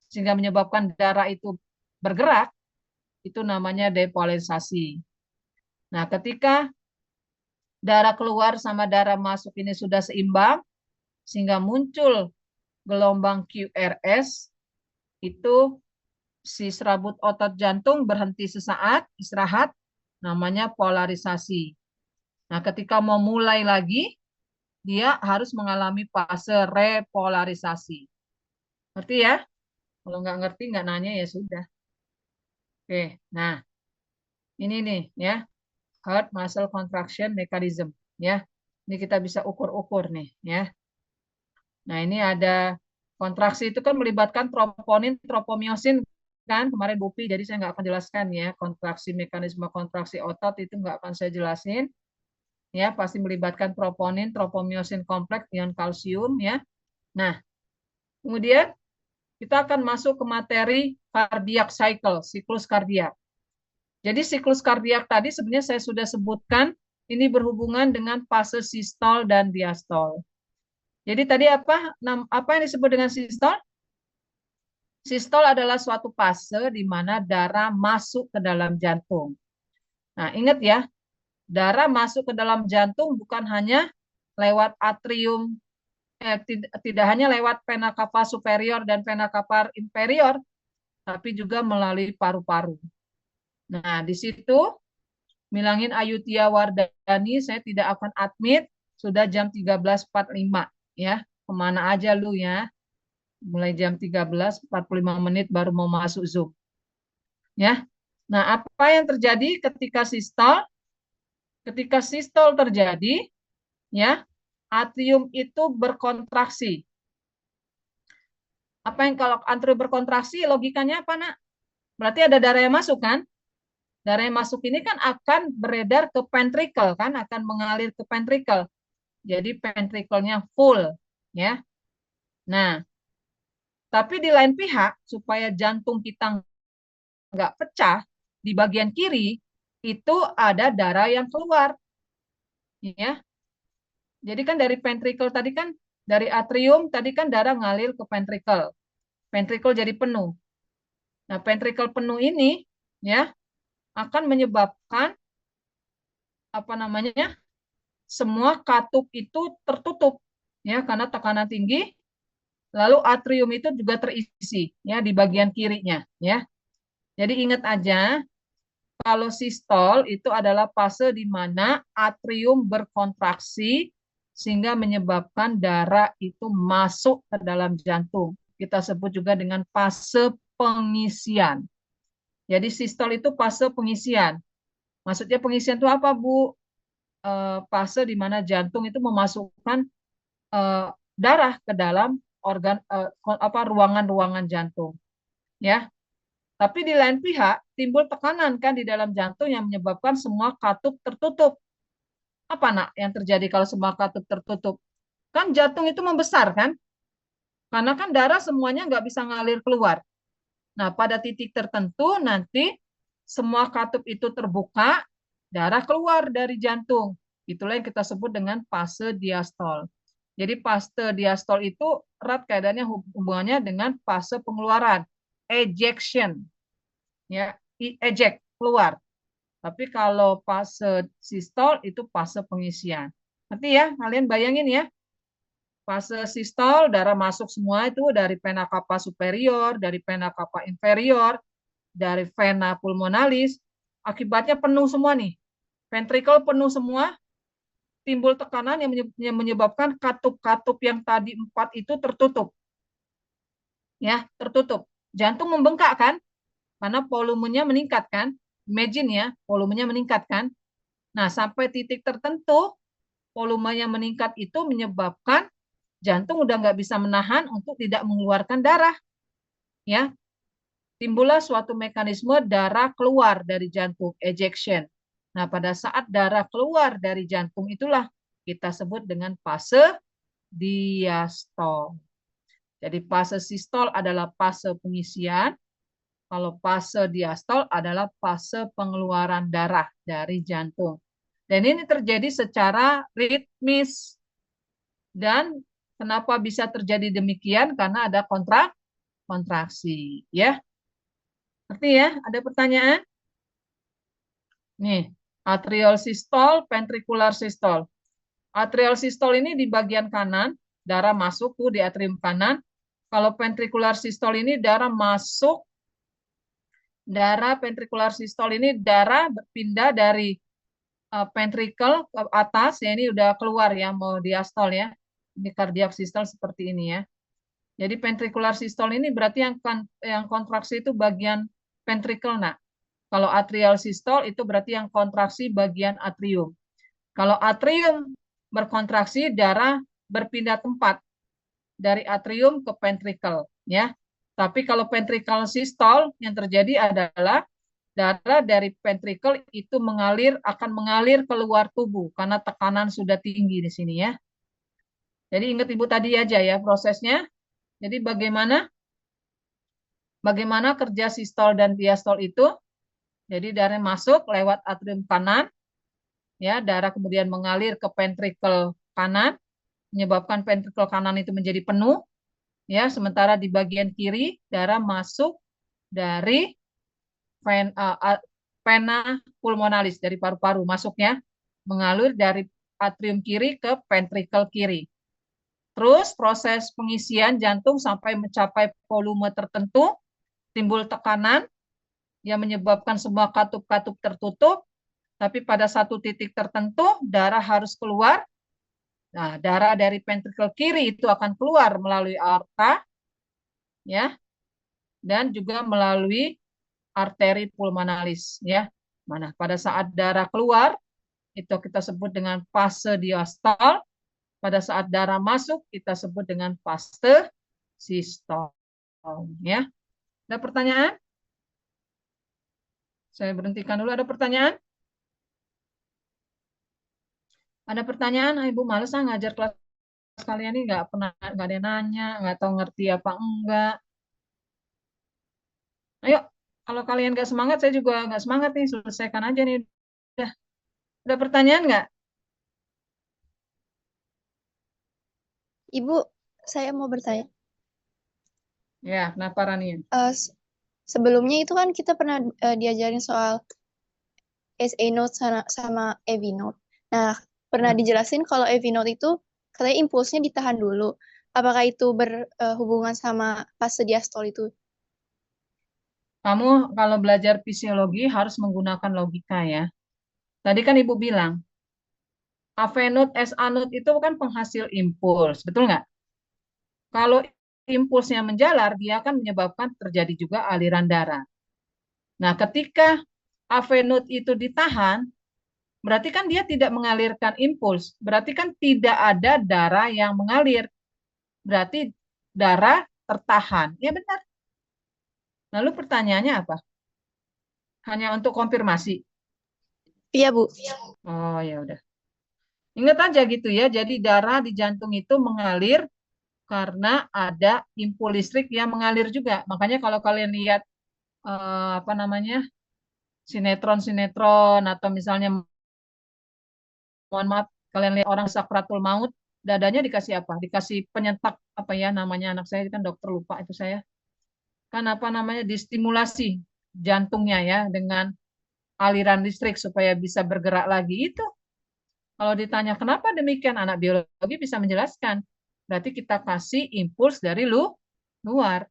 sehingga menyebabkan darah itu bergerak, itu namanya depolarisasi. Nah, ketika darah keluar sama darah masuk ini sudah seimbang, sehingga muncul gelombang QRS, itu si serabut otot jantung berhenti sesaat, istirahat, namanya polarisasi. Nah, ketika mau mulai lagi, dia harus mengalami fase repolarisasi. Ngerti ya? Kalau nggak ngerti, nggak nanya ya sudah. Oke, nah ini nih ya, heart muscle contraction mechanism ya. Ini kita bisa ukur-ukur nih ya. Nah, ini ada kontraksi itu kan melibatkan troponin, tropomyosin kan kemarin Bupi, jadi saya nggak akan jelaskan ya kontraksi, mekanisme kontraksi otot itu nggak akan saya jelasin ya, pasti melibatkan troponin, tropomyosin kompleks ion kalsium ya. Nah, kemudian kita akan masuk ke materi cardiac cycle, siklus kardiak. Jadi siklus kardiak tadi sebenarnya saya sudah sebutkan, ini berhubungan dengan fase sistol dan diastol. Jadi tadi apa yang disebut dengan sistol? Sistol adalah suatu fase di mana darah masuk ke dalam jantung. Nah, ingat ya, darah masuk ke dalam jantung bukan hanya lewat atrium, tidak hanya lewat vena cava superior dan vena cava inferior, tapi juga melalui paru-paru. Nah, di situ bilangin Ayutia Wardani, saya tidak akan admit, sudah jam 13.45 ya. Kemana aja lu ya? Mulai jam 13.45 menit baru mau masuk Zoom. Ya. Nah, apa yang terjadi ketika sistol? Ketika sistol terjadi, ya, atrium itu berkontraksi. Apa yang kalau atrium berkontraksi, logikanya apa, Nak? Berarti ada darah yang masuk kan? Darah yang masuk ini kan akan beredar ke ventricle kan, akan mengalir ke ventricle. Jadi ventricle-nya full, ya. Nah, tapi di lain pihak supaya jantung kita nggak pecah, di bagian kiri itu ada darah yang keluar, ya. Jadi kan dari ventricle tadi kan, dari atrium tadi kan darah ngalir ke ventricle, ventricle jadi penuh. Nah, ventricle penuh ini, ya, akan menyebabkan apa namanya, semua katup itu tertutup, ya, karena tekanan tinggi. Lalu atrium itu juga terisi ya di bagian kirinya ya. Jadi ingat aja kalau sistol itu adalah fase di mana atrium berkontraksi sehingga menyebabkan darah itu masuk ke dalam jantung. Kita sebut juga dengan fase pengisian. Jadi sistol itu fase pengisian. Maksudnya pengisian itu apa, Bu? Fase di mana jantung itu memasukkan darah ke dalam organ ruangan-ruangan jantung ya. Tapi di lain pihak timbul tekanan kan di dalam jantung yang menyebabkan semua katup tertutup. Apa Nak yang terjadi kalau semua katup tertutup? Kan jantung itu membesar kan? Karena kan darah semuanya nggak bisa ngalir keluar. Nah, pada titik tertentu nanti semua katup itu terbuka, darah keluar dari jantung. Itulah yang kita sebut dengan fase diastol. Jadi fase diastol itu erat kaitannya hubungannya dengan fase pengeluaran, ejection, ya, eject, keluar. Tapi kalau fase sistol itu fase pengisian. Nanti ya, kalian bayangin ya, fase sistol darah masuk semua itu dari vena cava superior, dari vena cava inferior, dari vena pulmonalis, akibatnya penuh semua nih, ventricle penuh semua. Timbul tekanan yang menyebabkan katup-katup yang tadi 4 itu tertutup. Ya, tertutup. Jantung membengkak kan? Karena volumenya meningkat kan? Imagine ya, volumenya meningkat kan? Nah, sampai titik tertentu, volumenya meningkat itu menyebabkan jantung udah nggak bisa menahan untuk tidak mengeluarkan darah. Ya, timbullah suatu mekanisme darah keluar dari jantung, ejection. Nah, pada saat darah keluar dari jantung itulah kita sebut dengan fase diastol. Jadi fase sistol adalah fase pengisian, Kalau fase diastol adalah fase pengeluaran darah dari jantung. Dan ini terjadi secara ritmis. Dan kenapa bisa terjadi demikian? Karena ada kontraksi, ya. Ngerti ya? Ada pertanyaan? Nih, atrial sistol, ventricular sistol. Atrial sistol ini di bagian kanan, darah masuk tuh di atrium kanan. Kalau ventricular sistol ini darah masuk, darah ventricular sistol ini darah berpindah dari ventricle ke atas, ya ini udah keluar ya, mau diastol ya. Ini cardiac systole seperti ini ya. Jadi ventricular systole ini berarti yang kontraksi itu bagian ventricle. Nah, kalau atrial systole itu berarti yang kontraksi bagian atrium. Kalau atrium berkontraksi, darah berpindah tempat dari atrium ke ventricle ya. Tapi kalau ventricle systole yang terjadi adalah darah dari ventricle itu akan mengalir keluar tubuh karena tekanan sudah tinggi di sini ya. Jadi ingat Ibu tadi aja ya prosesnya. Jadi bagaimana kerja sistol dan diastol itu? Jadi darah masuk lewat atrium kanan, ya darah kemudian mengalir ke ventricle kanan, menyebabkan ventricle kanan itu menjadi penuh, ya sementara di bagian kiri darah masuk dari vena pulmonalis dari paru-paru masuknya mengalir dari atrium kiri ke ventricle kiri. Terus proses pengisian jantung sampai mencapai volume tertentu, timbul tekanan yang menyebabkan semua katup-katup tertutup, tapi pada satu titik tertentu darah harus keluar. Nah, darah dari ventricle kiri itu akan keluar melalui aorta, ya, dan juga melalui arteri pulmonalis, ya. Mana pada saat darah keluar itu kita sebut dengan fase diastol. Pada saat darah masuk kita sebut dengan fase sistol, ya. Ada pertanyaan? Saya berhentikan dulu. Ada pertanyaan? Ada pertanyaan? Ibu males ngajar kelas kalian ini nggak ada yang nanya, nggak tahu ngerti apa enggak. Ayo, kalau kalian nggak semangat, saya juga nggak semangat nih. Selesaikan aja nih. Udah. Ada pertanyaan nggak? Ibu, saya mau bertanya. Ya, kenapa Rani? Sebelumnya itu kan kita pernah diajarin soal SA note sama AV note. Nah, pernah dijelasin kalau AV note itu katanya impulsnya ditahan dulu. Apakah itu berhubungan sama fase diastol itu? Kamu kalau belajar fisiologi harus menggunakan logika ya. Tadi kan Ibu bilang, AV node, SA node itu kan penghasil impuls, betul nggak? Kalau impulsnya menjalar, dia akan menyebabkan terjadi juga aliran darah. Nah, ketika AV node itu ditahan, berarti kan dia tidak mengalirkan impuls. Berarti kan tidak ada darah yang mengalir. Berarti darah tertahan. Ya benar. Lalu pertanyaannya apa? Hanya untuk konfirmasi? Iya, Bu. Oh, ya udah. Ingat aja gitu ya. Jadi darah di jantung itu mengalir karena ada impuls listrik yang mengalir juga. Makanya kalau kalian lihat sinetron atau misalnya mohon maaf kalian lihat orang sakratul maut, dadanya dikasih apa? Dikasih penyentak apa ya namanya, anak saya kan dokter lupa itu saya. Kan distimulasi jantungnya ya dengan aliran listrik supaya bisa bergerak lagi itu. Kalau ditanya kenapa demikian, anak biologi bisa menjelaskan. Berarti kita kasih impuls dari luar.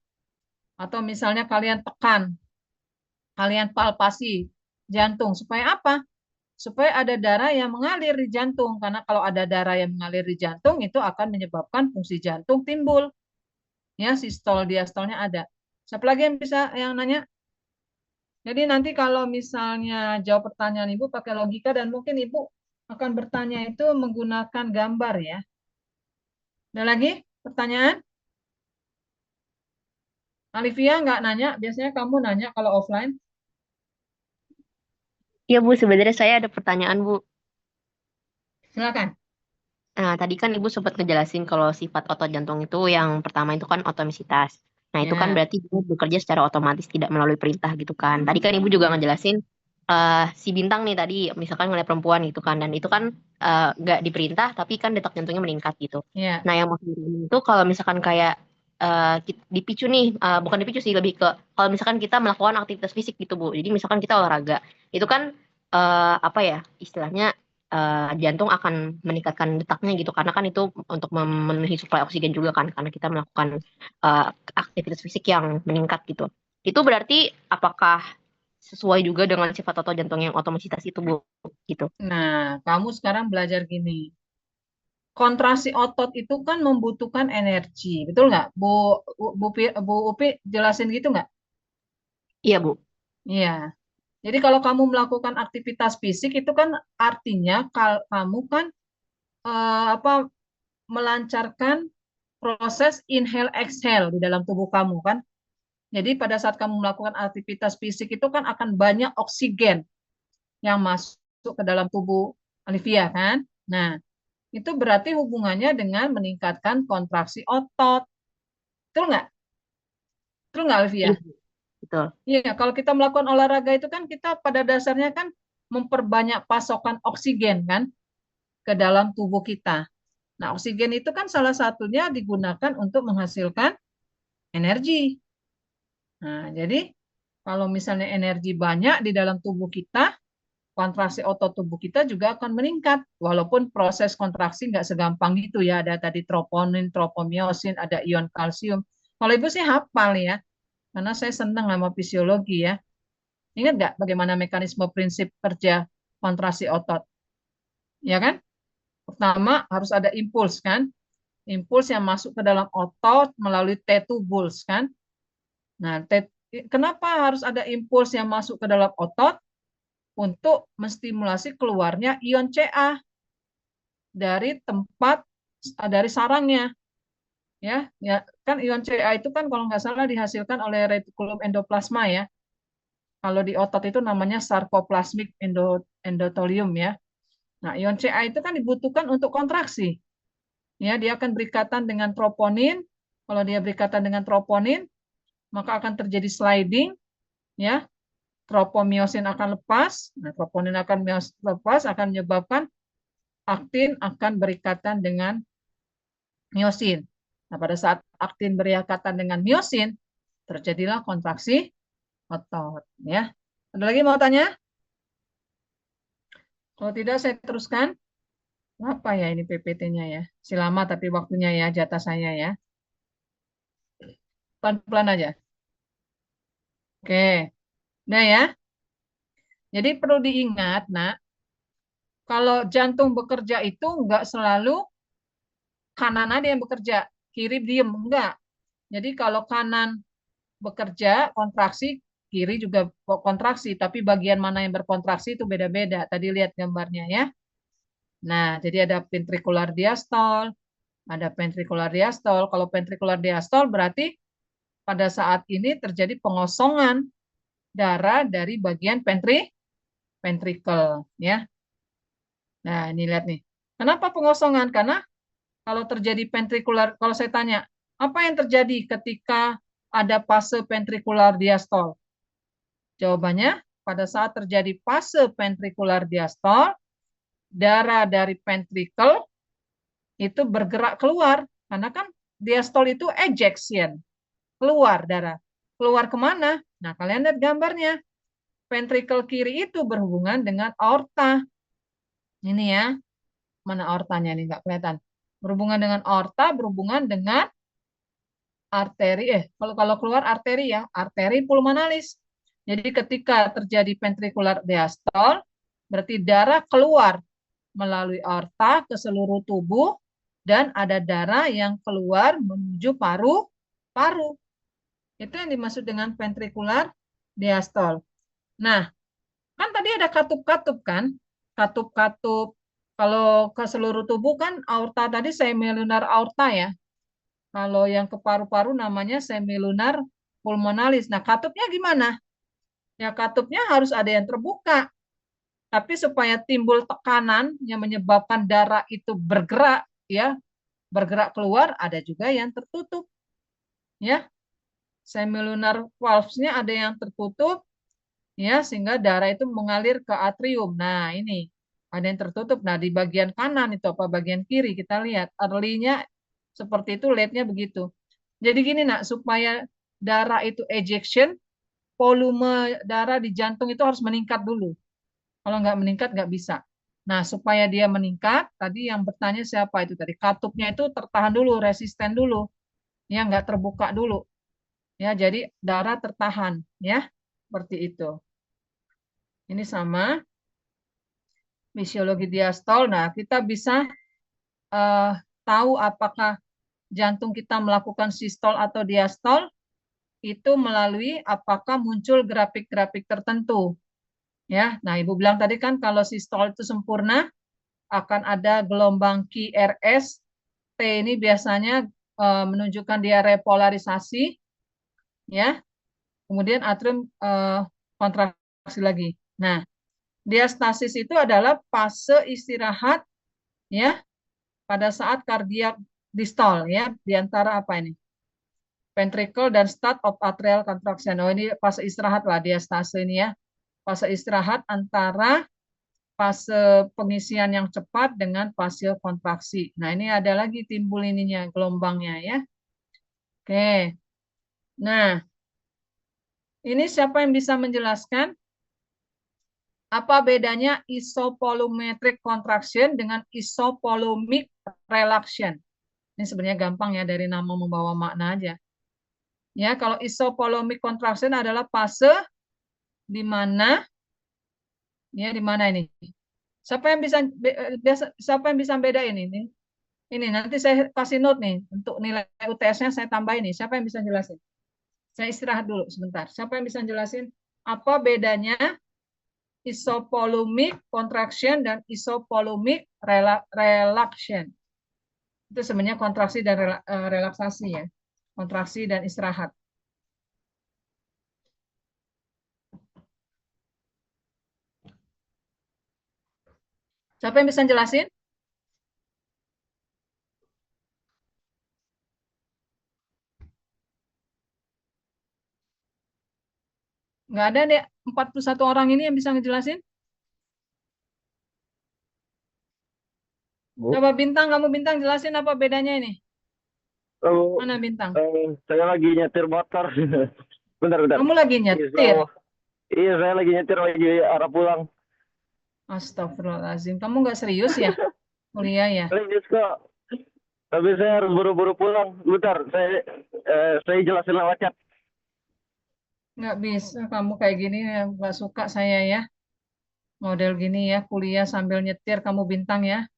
Atau misalnya kalian tekan, kalian palpasi jantung. Supaya apa? Supaya ada darah yang mengalir di jantung. Karena kalau ada darah yang mengalir di jantung, itu akan menyebabkan fungsi jantung timbul. Ya, sistol, diastolnya ada. Siapa lagi yang nanya? Jadi nanti kalau misalnya jawab pertanyaan Ibu pakai logika dan mungkin Ibu akan bertanya itu menggunakan gambar ya. Ada lagi pertanyaan? Alivia nggak nanya, biasanya kamu nanya kalau offline. Iya Bu, sebenarnya saya ada pertanyaan Bu. Silakan. Nah, tadi kan Ibu sempat ngejelasin kalau sifat otot jantung itu yang pertama itu kan otomisitas. Nah, itu kan Ya. berarti dia bekerja secara otomatis tidak melalui perintah gitu kan. Tadi kan Ibu juga ngejelasin si Bintang nih tadi misalkan ngeliat perempuan gitu kan, dan itu kan nggak diperintah tapi kan detak jantungnya meningkat gitu. Ya. Nah, yang mau saya bilang itu kalau misalkan kayak dipicu nih, bukan dipicu sih, lebih ke kalau misalkan kita melakukan aktivitas fisik gitu Bu. Jadi misalkan kita olahraga, itu kan apa ya istilahnya, jantung akan meningkatkan detaknya gitu karena kan itu untuk memenuhi suplai oksigen juga kan karena kita melakukan aktivitas fisik yang meningkat gitu. Itu berarti apakah sesuai juga dengan sifat otot jantung yang otomasitas itu Bu gitu. Nah, kamu sekarang belajar gini. Kontraksi otot itu kan membutuhkan energi, betul nggak? Bu Upi jelasin gitu nggak? Iya Bu. Iya. Jadi kalau kamu melakukan aktivitas fisik itu kan artinya kamu kan apa melancarkan proses inhale exhale di dalam tubuh kamu kan. Jadi pada saat kamu melakukan aktivitas fisik itu kan akan banyak oksigen yang masuk ke dalam tubuh Olivia kan. Nah, itu berarti hubungannya dengan meningkatkan kontraksi otot. Betul nggak? Betul nggak, Olivia? Iya, betul. Iya, kalau kita melakukan olahraga itu kan kita pada dasarnya kan memperbanyak pasokan oksigen kan ke dalam tubuh kita. Nah, oksigen itu kan salah satunya digunakan untuk menghasilkan energi. Nah, jadi kalau misalnya energi banyak di dalam tubuh kita, kontraksi otot tubuh kita juga akan meningkat. Walaupun proses kontraksi nggak segampang itu ya. Ada tadi troponin, tropomiosin, ada ion kalsium. Kalau Ibu sih hafal ya, karena saya senang sama fisiologi ya. Ingat nggak bagaimana mekanisme prinsip kerja kontraksi otot? Ya kan? Pertama harus ada impuls kan? Impuls yang masuk ke dalam otot melalui T-tubules kan? Nah, kenapa harus ada impuls yang masuk ke dalam otot? Untuk menstimulasi keluarnya ion Ca dari tempat dari sarangnya. Ya kan ion Ca itu kan kalau nggak salah dihasilkan oleh retikulum endoplasma ya. Kalau di otot itu namanya sarcoplasmic endothelium ya. Nah, ion Ca itu kan dibutuhkan untuk kontraksi. Ya, dia akan berikatan dengan troponin. Kalau dia berikatan dengan troponin, maka akan terjadi sliding ya. Tropomiosin akan lepas, nah, troponin akan lepas akan menyebabkan aktin akan berikatan dengan miosin. Nah, pada saat aktin berikatan dengan miosin, terjadilah kontraksi otot. Ya, ada lagi mau tanya? Kalau tidak, saya teruskan. Apa ya ini PPT-nya ya? Silama tapi waktunya ya, jatah saya ya. Pelan-pelan aja. Oke, nah ya. Jadi perlu diingat, nak, kalau jantung bekerja itu nggak selalu kanan ada yang bekerja, kiri diem, enggak. Jadi kalau kanan bekerja, kontraksi, kiri juga kontraksi, tapi bagian mana yang berkontraksi itu beda-beda. Tadi lihat gambarnya ya. Nah, jadi ada ventricular diastole, ada ventricular diastole. Kalau ventricular diastole berarti pada saat ini terjadi pengosongan darah dari bagian ventricle ya. Nah, ini lihat nih. Kenapa pengosongan? Karena kalau terjadi ventricular, kalau saya tanya, apa yang terjadi ketika ada fase ventricular diastole? Jawabannya, pada saat terjadi fase ventricular diastole, darah dari ventricle itu bergerak keluar. Karena kan diastole itu ejection, keluar darah. Keluar kemana? Nah, kalian lihat gambarnya. Ventricle kiri itu berhubungan dengan aorta. Ini ya, mana aortanya nih, nggak kelihatan. Berhubungan dengan aorta, berhubungan dengan arteri, kalau keluar arteri ya, arteri pulmonalis. Jadi ketika terjadi ventricular diastole, berarti darah keluar melalui aorta ke seluruh tubuh dan ada darah yang keluar menuju paru-paru. Itu yang dimaksud dengan ventricular diastole. Nah, kan tadi ada katup-katup kan? Katup-katup. Kalau ke seluruh tubuh kan aorta tadi semilunar aorta ya. Kalau yang ke paru-paru namanya semilunar pulmonalis. Nah, katupnya gimana? Ya, katupnya harus ada yang terbuka. Tapi supaya timbul tekanan yang menyebabkan darah itu bergerak, ya, bergerak keluar, ada juga yang tertutup. Ya. semilunar valves-nya ada yang tertutup, ya, sehingga darah itu mengalir ke atrium. Nah, ini ada yang tertutup. Nah, di bagian kanan itu apa bagian kiri kita lihat early-nya seperti itu, late-nya begitu. Jadi gini nak, supaya darah itu ejection, volume darah di jantung itu harus meningkat dulu. Kalau nggak meningkat nggak bisa. Nah, supaya dia meningkat, tadi yang bertanya siapa itu tadi? Katupnya itu tertahan dulu, resisten dulu, ya nggak terbuka dulu. Ya, jadi darah tertahan, ya, seperti itu. Ini sama fisiologi diastol. Nah, kita bisa tahu apakah jantung kita melakukan sistol atau diastol itu melalui apakah muncul grafik-grafik tertentu. Ya, nah Ibu bilang tadi kan kalau sistol itu sempurna akan ada gelombang QRS. T ini biasanya menunjukkan dia repolarisasi, ya. Kemudian atrium kontraksi lagi. Nah, diastasis itu adalah fase istirahat, ya, pada saat kardiak distol, ya, di antara apa ini? Ventricle dan start of atrial contraction. Oh, ini fase istirahat lah diastase ini, ya. Fase istirahat antara fase pengisian yang cepat dengan fase kontraksi. Nah, ini ada lagi timbul ininya, gelombangnya, ya. Oke. Nah, ini siapa yang bisa menjelaskan apa bedanya isovolumetric contraction dengan isovolumic relaxation? Ini sebenarnya gampang ya, dari nama membawa makna aja. Ya, kalau isovolumic contraction adalah fase di mana, ya, di mana ini? Siapa yang bisa bedain ini? Ini nanti saya kasih note nih untuk nilai UTS-nya saya tambah ini. Siapa yang bisa jelasin? Saya istirahat dulu sebentar. Siapa yang bisa jelasin apa bedanya isovolumic contraction dan isovolumic relaxation? Itu sebenarnya kontraksi dan relaksasi, ya. Kontraksi dan istirahat. Siapa yang bisa jelasin? Nggak ada deh, 41 orang ini yang bisa ngejelasin? Bu, Coba Bintang, kamu Bintang jelasin apa bedanya ini? Oh, Mana Bintang? saya lagi nyetir motor. Bentar. Kamu lagi nyetir? Iya, saya lagi nyetir lagi arah pulang. Astagfirullahaladzim, kamu nggak serius ya? Kuliah ya? Serius kok. Tapi saya harus buru-buru pulang. Bentar, saya jelasin lewat chat. Nggak bisa, kamu kayak gini ya, nggak suka saya ya. Model gini ya, kuliah sambil nyetir kamu Bintang ya.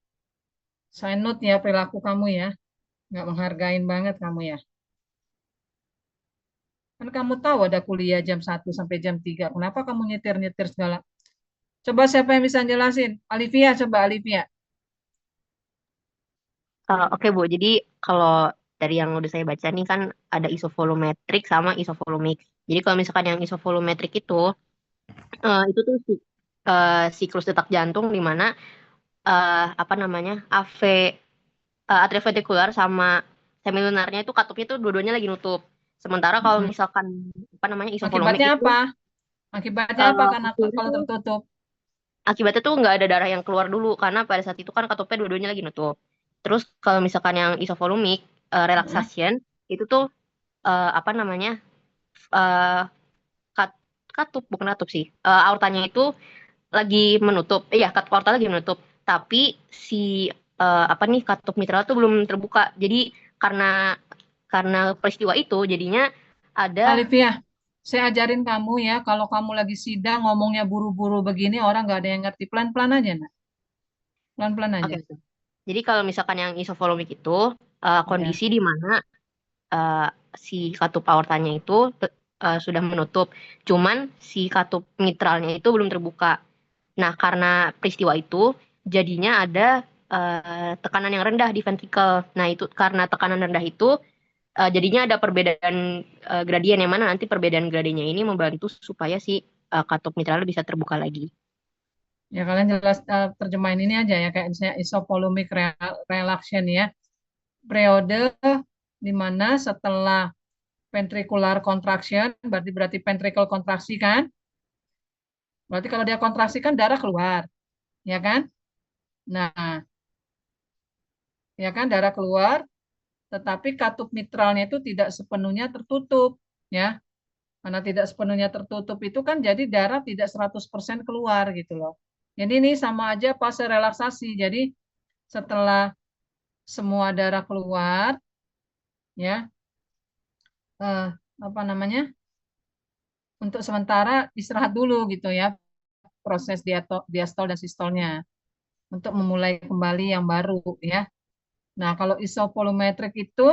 Saya note ya perilaku kamu ya. Nggak menghargain banget kamu ya. Kan kamu tahu ada kuliah jam 1 sampai jam 3. Kenapa kamu nyetir-nyetir segala? Coba siapa yang bisa jelasin? Alivia, coba Alivia. Oke Bu, jadi kalau dari yang udah saya baca nih kan ada isovolumetric sama isovolumik. Jadi kalau misalkan yang isovolumetric itu tuh siklus detak jantung di mana apa namanya atrioventrikular sama semilunarnya itu katupnya tuh dua-duanya lagi nutup. Sementara kalau misalkan apa namanya isovolumik Akibatnya itu apa? Akibatnya apa karena kalau tertutup? akibatnya tuh nggak ada darah yang keluar dulu karena pada saat itu kan katupnya dua-duanya lagi nutup. Terus kalau misalkan yang isovolumik relaxation itu tuh apa namanya katup bukan katup sih, aortanya itu lagi menutup, aorta lagi menutup, tapi si apa nih katup mitral tuh belum terbuka. Jadi karena peristiwa itu jadinya ada. Alivia, saya ajarin kamu ya, kalau kamu lagi sidang ngomongnya buru-buru begini orang nggak ada yang ngerti. Pelan-pelan aja, nak. Pelan-pelan aja. Okay. Jadi kalau misalkan yang isovolumik itu kondisi di mana si katup aortanya itu sudah menutup, cuman si katup mitralnya itu belum terbuka. Nah, karena peristiwa itu jadinya ada tekanan yang rendah di ventricle. Nah, itu karena tekanan rendah itu jadinya ada perbedaan gradien, yang mana nanti perbedaan gradiennya ini membantu supaya si katup mitral bisa terbuka lagi. Ya, kalian jelas terjemahin ini aja ya, kayak misalnya isovolumic relaxation ya. Periode di mana setelah ventricular contraction, berarti ventricle kontraksi kan? Berarti kalau dia kontraksi kan darah keluar, ya kan? Nah, ya kan darah keluar, tetapi katup mitralnya itu tidak sepenuhnya tertutup, ya. Karena tidak sepenuhnya tertutup itu kan jadi darah tidak 100% keluar gitu loh. Jadi ini sama aja fase relaksasi. Jadi setelah semua darah keluar, ya, apa namanya? Untuk sementara istirahat dulu gitu ya, proses diastol dan sistolnya untuk memulai kembali yang baru ya. Nah, kalau isovolumetrik itu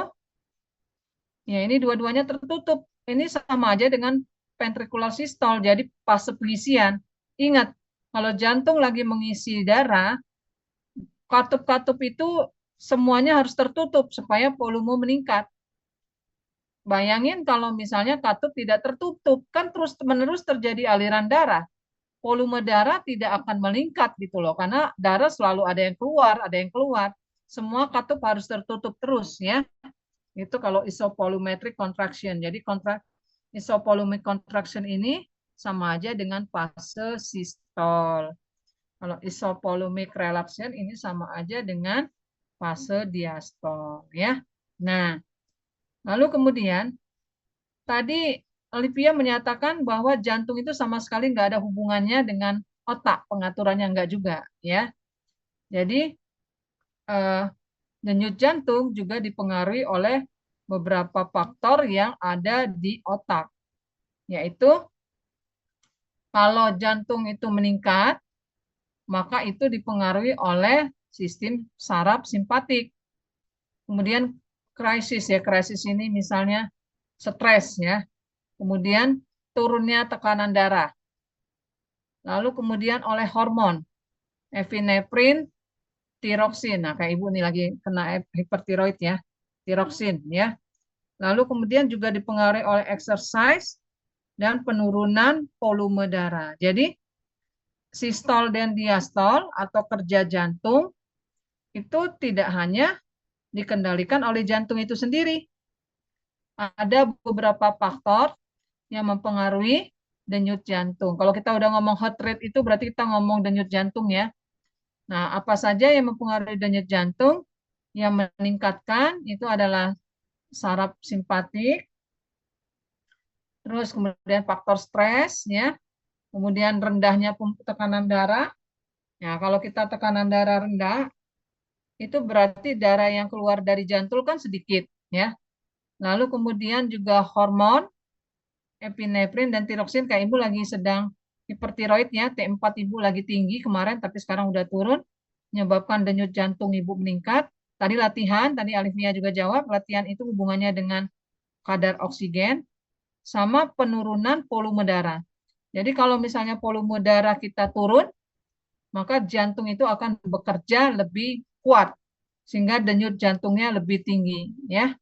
ya ini dua-duanya tertutup. Ini sama aja dengan ventricular systole. Jadi fase pengisian. Ingat, kalau jantung lagi mengisi darah, katup-katup itu semuanya harus tertutup supaya volume meningkat. Bayangin kalau misalnya katup tidak tertutup, kan terus-menerus terjadi aliran darah. Volume darah tidak akan meningkat gitu loh, karena darah selalu ada yang keluar, ada yang keluar. Semua katup harus tertutup terus ya. Itu kalau isovolumetric contraction. Jadi isovolumic contraction ini sama aja dengan fase sistol. Kalau isovolumic relaxation ini sama aja dengan fase diastol ya. Nah, lalu kemudian tadi Olivia menyatakan bahwa jantung itu sama sekali nggak ada hubungannya dengan otak, pengaturannya nggak juga ya. Jadi denyut jantung juga dipengaruhi oleh beberapa faktor yang ada di otak, yaitu kalau jantung itu meningkat, maka itu dipengaruhi oleh sistem saraf simpatik. Kemudian krisis ya, krisis ini misalnya stres ya. Kemudian turunnya tekanan darah. Lalu kemudian oleh hormon, epinefrin, tiroksin. Nah, kayak ibu nih lagi kena hipertiroid ya, tiroksin ya. Lalu kemudian juga dipengaruhi oleh exercise dan penurunan volume darah. Jadi sistol dan diastol atau kerja jantung itu tidak hanya dikendalikan oleh jantung itu sendiri. Ada beberapa faktor yang mempengaruhi denyut jantung. Kalau kita udah ngomong heart rate itu berarti kita ngomong denyut jantung ya. Nah, apa saja yang mempengaruhi denyut jantung? Yang meningkatkan itu adalah saraf simpatik, terus kemudian faktor stres ya, kemudian rendahnya tekanan darah. Ya, kalau kita tekanan darah rendah, itu berarti darah yang keluar dari jantung kan sedikit ya. Lalu kemudian juga hormon, epinefrin dan tiroksin, kayak ibu lagi sedang hipertiroid ya, T4 ibu lagi tinggi kemarin tapi sekarang udah turun, menyebabkan denyut jantung ibu meningkat. Tadi latihan, tadi Alivia juga jawab, latihan itu hubungannya dengan kadar oksigen sama penurunan volume darah. Jadi kalau misalnya volume darah kita turun, maka jantung itu akan bekerja lebih kuat sehingga denyut jantungnya lebih tinggi ya.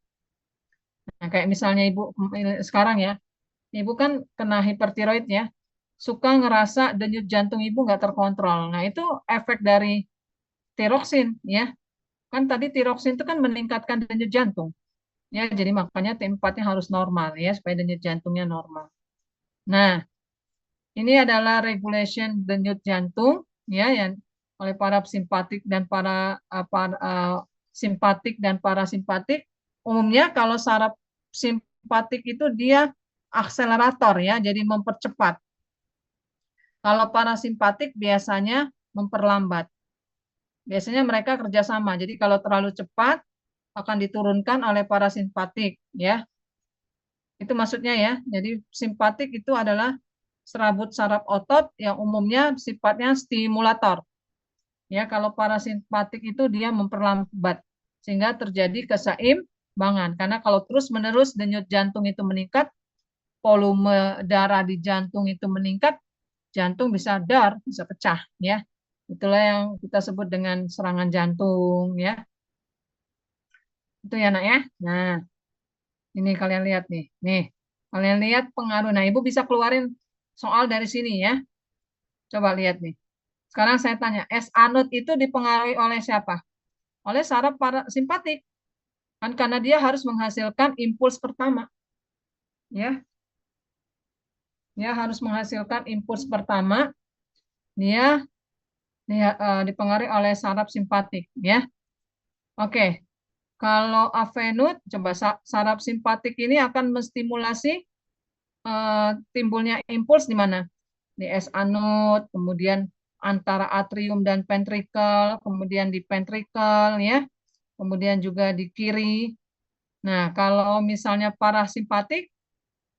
Nah, kayak misalnya ibu sekarang ya, ibu kan kena hipertiroid ya, suka ngerasa denyut jantung ibu nggak terkontrol. Nah, itu efek dari tiroksin ya. Kan tadi tiroksin itu kan meningkatkan denyut jantung. Ya, jadi makanya T4-nya harus normal ya supaya denyut jantungnya normal. Nah, ini adalah regulation denyut jantung ya yang oleh para simpatik dan simpatik dan parasimpatik. Umumnya kalau saraf simpatik itu dia akselerator ya, jadi mempercepat. Kalau parasimpatik biasanya memperlambat. Biasanya mereka kerjasama. Jadi kalau terlalu cepat akan diturunkan oleh parasimpatik ya. Itu maksudnya ya. Jadi simpatik itu adalah serabut saraf otot yang umumnya sifatnya stimulator. Ya, kalau parasimpatik itu dia memperlambat sehingga terjadi keseimbangan. Karena kalau terus-menerus denyut jantung itu meningkat, volume darah di jantung itu meningkat, jantung bisa bisa pecah ya. Itulah yang kita sebut dengan serangan jantung ya. Itu ya nak ya. Nah, ini kalian lihat nih. Nih, kalian lihat pengaruh. Nah, Ibu bisa keluarin soal dari sini ya. Coba lihat nih. Sekarang saya tanya, SA node itu dipengaruhi oleh siapa? Oleh saraf parasimpatik. Kan karena dia harus menghasilkan impuls pertama. ya. Dia harus menghasilkan impuls pertama, dia dipengaruhi oleh saraf simpatik, ya. Oke, kalau avenut, coba saraf simpatik ini akan menstimulasi timbulnya impuls di mana? Di SA node, kemudian antara atrium dan ventricle, kemudian di ventricle, ya, kemudian juga di kiri. Nah, kalau misalnya parasimpatik,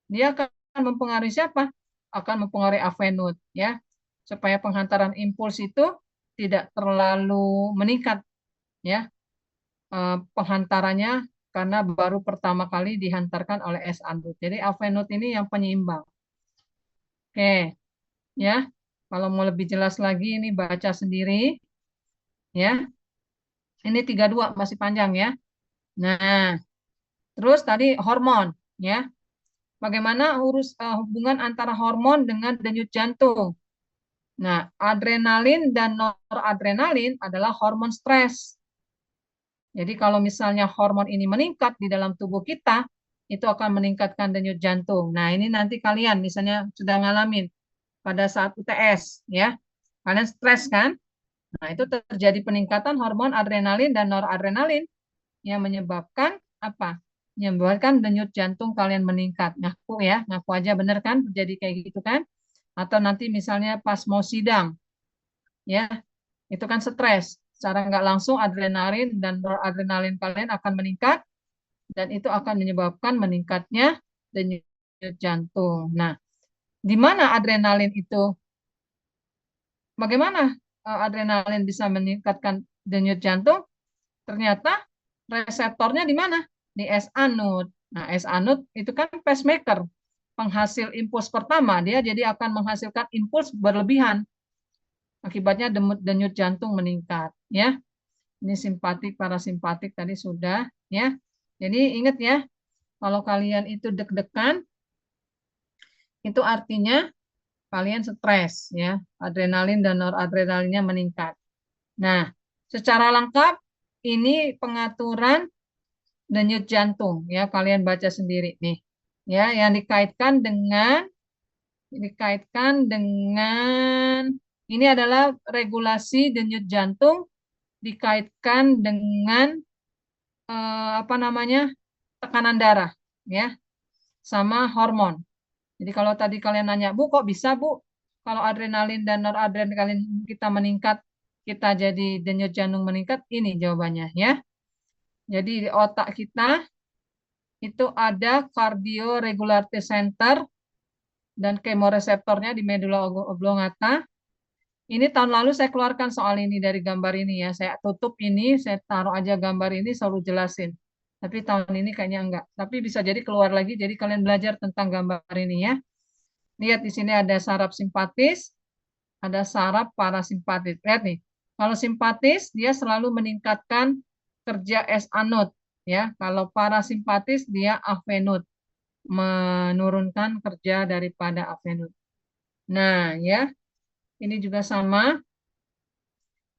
dia akan mempengaruhi siapa? Akan mempengaruhi avenut, ya, supaya penghantaran impuls itu tidak terlalu meningkat, ya, penghantarannya karena baru pertama kali dihantarkan oleh SA node. Jadi avenut ini yang penyeimbang. Oke, ya. Kalau mau lebih jelas lagi ini baca sendiri, ya. Ini 32 masih panjang, ya. Nah, terus tadi hormon, ya. Bagaimana hubungan antara hormon dengan denyut jantung? Nah, adrenalin dan noradrenalin adalah hormon stres. Jadi kalau misalnya hormon ini meningkat di dalam tubuh kita, itu akan meningkatkan denyut jantung. Nah, ini nanti kalian misalnya sudah ngalamin pada saat UTS, ya. Kalian stres kan? Nah, itu terjadi peningkatan hormon adrenalin dan noradrenalin yang menyebabkan apa? Menyebabkan denyut jantung kalian meningkat. Ngaku ya, ngaku aja bener kan terjadi kayak gitu kan? Atau nanti misalnya pas mau sidang, ya, itu kan stres. Secara nggak langsung adrenalin dan noradrenalin kalian akan meningkat dan itu akan menyebabkan meningkatnya denyut jantung. Nah, di mana adrenalin itu? Bagaimana adrenalin bisa meningkatkan denyut jantung? Ternyata reseptornya di mana? Di SA node. Nah, SA node itu kan pacemaker, penghasil impuls pertama. Dia jadi akan menghasilkan impuls berlebihan. Akibatnya denyut jantung meningkat, ya. Ini simpatik, parasimpatik tadi sudah, ya. Jadi ingat ya, kalau kalian itu deg-degan, itu artinya kalian stres, ya. Adrenalin dan noradrenalinnya meningkat. Nah, secara lengkap ini pengaturan denyut jantung, ya. Kalian baca sendiri nih, ya. Yang dikaitkan dengan ini adalah regulasi denyut jantung dikaitkan dengan apa namanya, tekanan darah, ya, sama hormon. Jadi kalau tadi kalian nanya, Bu, kok bisa, Bu, kalau adrenalin dan noradrenalin kita meningkat, kita jadi denyut jantung meningkat? Ini jawabannya, ya. Jadi di otak kita itu ada cardioregulatory center dan kemoreseptornya di medula oblongata. Ini tahun lalu saya keluarkan soal ini dari gambar ini, ya. Saya tutup ini, saya taruh aja gambar ini, selalu jelasin. Tapi tahun ini kayaknya enggak. Tapi bisa jadi keluar lagi, jadi kalian belajar tentang gambar ini, ya. Lihat di sini ada saraf simpatis, ada saraf parasimpatis. Lihat nih, kalau simpatis dia selalu meningkatkan kerja SA node, ya. Kalau parasimpatis dia AV node, menurunkan kerja daripada AV node. Nah, ya. Ini juga sama,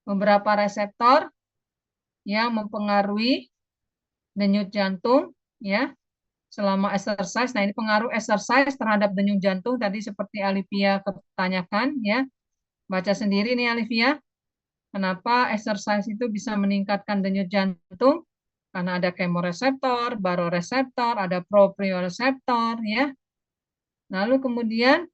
beberapa reseptor yang mempengaruhi denyut jantung, ya, selama exercise. Nah, ini pengaruh exercise terhadap denyut jantung tadi seperti Alivia pertanyakan, ya. Baca sendiri nih Alivia. Kenapa exercise itu bisa meningkatkan denyut jantung? Karena ada kemoreseptor, baroreseptor, ada proprioreseptor, ya. Lalu kemudian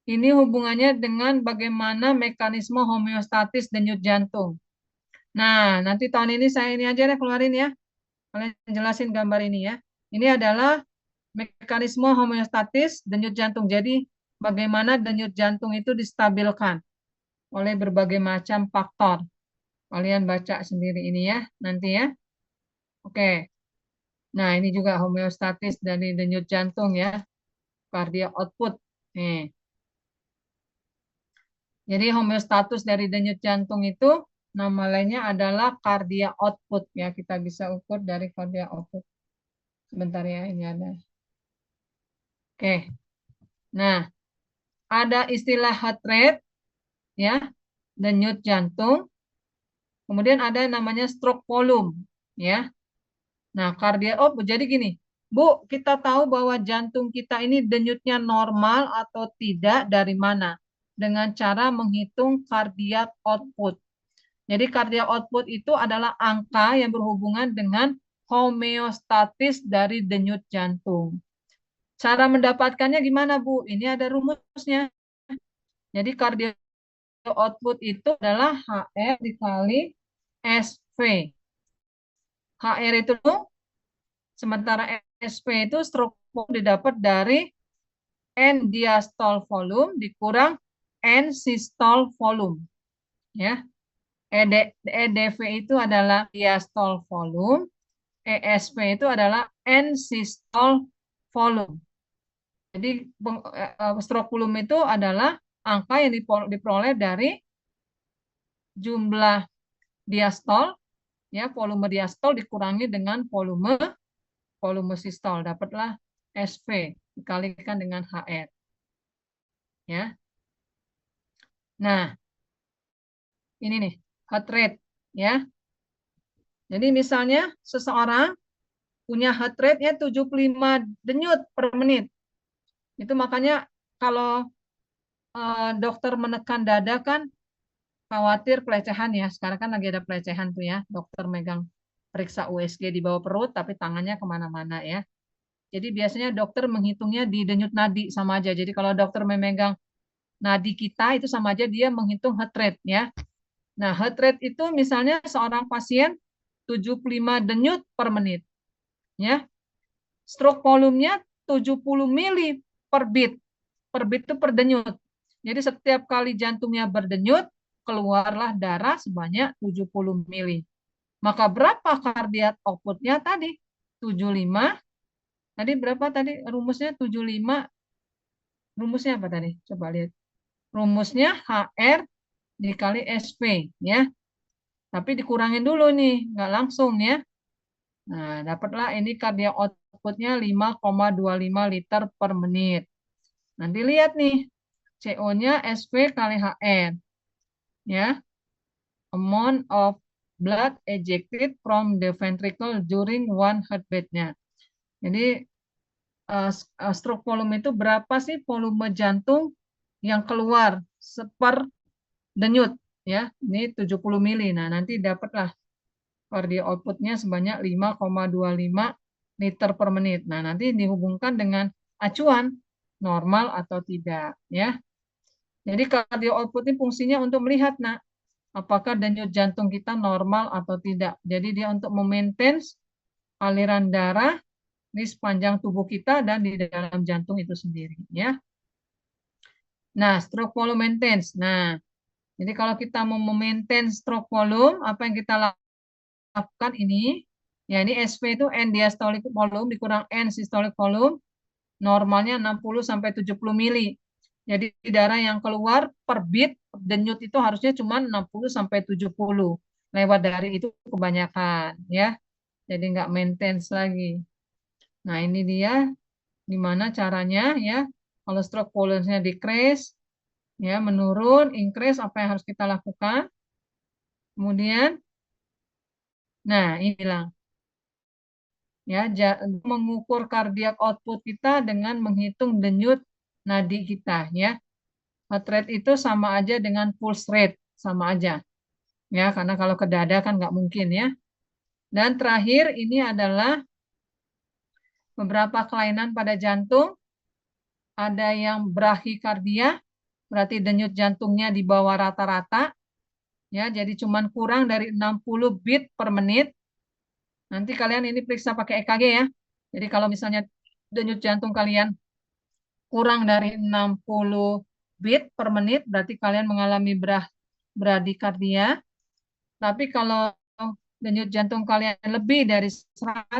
ini hubungannya dengan bagaimana mekanisme homeostatis denyut jantung. Nah, nanti tahun ini saya ini aja deh keluarin, ya. Kalian jelasin gambar ini, ya. Ini adalah mekanisme homeostatis denyut jantung. Jadi, bagaimana denyut jantung itu distabilkan oleh berbagai macam faktor. Kalian baca sendiri ini, ya, nanti, ya. Oke. Nah, ini juga homeostatis dari denyut jantung, ya. Cardiac output. Nih. Jadi homeostatus dari denyut jantung itu nama lainnya adalah cardiac output, ya. Kita bisa ukur dari cardiac output. Sebentar, ya, ini ada. Oke. Nah, ada istilah heart rate, ya, denyut jantung. Kemudian ada namanya stroke volume, ya. Nah, cardiac output jadi gini. Bu, kita tahu bahwa jantung kita ini denyutnya normal atau tidak dari mana? Dengan cara menghitung cardiac output. Jadi cardiac output itu adalah angka yang berhubungan dengan homeostatis dari denyut jantung. Cara mendapatkannya gimana, Bu? Ini ada rumusnya. Jadi cardiac output itu adalah HR dikali SV. HR itu, sementara SV itu stroke volume didapat dari N diastole volume dikurang N systole volume. Ya. EDV itu adalah diastole volume, ESV itu adalah N systole volume. Jadi stroke volume itu adalah angka yang diperoleh dari jumlah diastol, ya, volume diastol dikurangi dengan volume sistol, dapatlah SV dikalikan dengan HR. Ya. Nah, ini nih heart rate, ya. Jadi misalnya seseorang punya heart rate-nya 75 denyut per menit. Itu makanya kalau dokter menekan dada kan khawatir pelecehan ya. Sekarang kan lagi ada pelecehan tuh ya. Dokter megang periksa USG di bawah perut tapi tangannya kemana-mana ya. Jadi biasanya dokter menghitungnya di denyut nadi sama aja. Jadi kalau dokter memegang nadi kita itu sama aja dia menghitung heart rate ya. Nah, heart rate itu misalnya seorang pasien 75 denyut per menit. Ya. Stroke volumenya 70 mili per beat. Per beat itu per denyut. Jadi setiap kali jantungnya berdenyut, keluarlah darah sebanyak 70 mili. Maka berapa cardiac output-nya tadi? 75. Tadi berapa tadi rumusnya? 75. Rumusnya apa tadi? Coba lihat. Rumusnya HR dikali SP ya. Tapi dikurangin dulu nih, nggak langsung ya. Nah, dapatlah ini cardiac output-nya 5,25 liter per menit. Nanti lihat nih, CO-nya SP kali HR. Ya, amount of blood ejected from the ventricle during one heartbeat-nya. Jadi stroke volume itu berapa sih volume jantung yang keluar per denyut ya. Ini 70 mili. Nah, nanti dapatlah cardiac output-nya sebanyak 5,25 liter per menit. Nah, nanti dihubungkan dengan acuan normal atau tidak ya. Jadi cardiac output ini fungsinya untuk melihat apakah denyut jantung kita normal atau tidak. Jadi dia untuk memaintain aliran darah di sepanjang tubuh kita dan di dalam jantung itu sendiri ya. Nah, stroke volume maintenance. Nah, jadi kalau kita mau memaintain stroke volume, apa yang kita lakukan ini? Ya, ini SP itu N diastolic volume dikurang N systolic volume. Normalnya 60 sampai 70 mili. Jadi darah yang keluar per beat denyut itu harusnya cuma 60 sampai 70. Lewat dari itu kebanyakan ya. Jadi nggak maintenance lagi. Nah, ini dia gimana caranya ya. Kalau stroke volume-nya decrease ya, menurun, increase, apa yang harus kita lakukan? Kemudian nah, ini bilang ya, mengukur cardiac output kita dengan menghitung denyut nadi kita ya. Heart rate itu sama aja dengan pulse rate, sama aja. Ya, karena kalau ke dada kan nggak mungkin ya. Dan terakhir ini adalah beberapa kelainan pada jantung. Ada yang brahikardia, berarti denyut jantungnya di bawah rata-rata. Ya, jadi cuman kurang dari 60 beat per menit. Nanti kalian ini periksa pakai EKG ya. Jadi kalau misalnya denyut jantung kalian kurang dari 60 beat per menit, berarti kalian mengalami bradikardia. Tapi kalau denyut jantung kalian lebih dari 100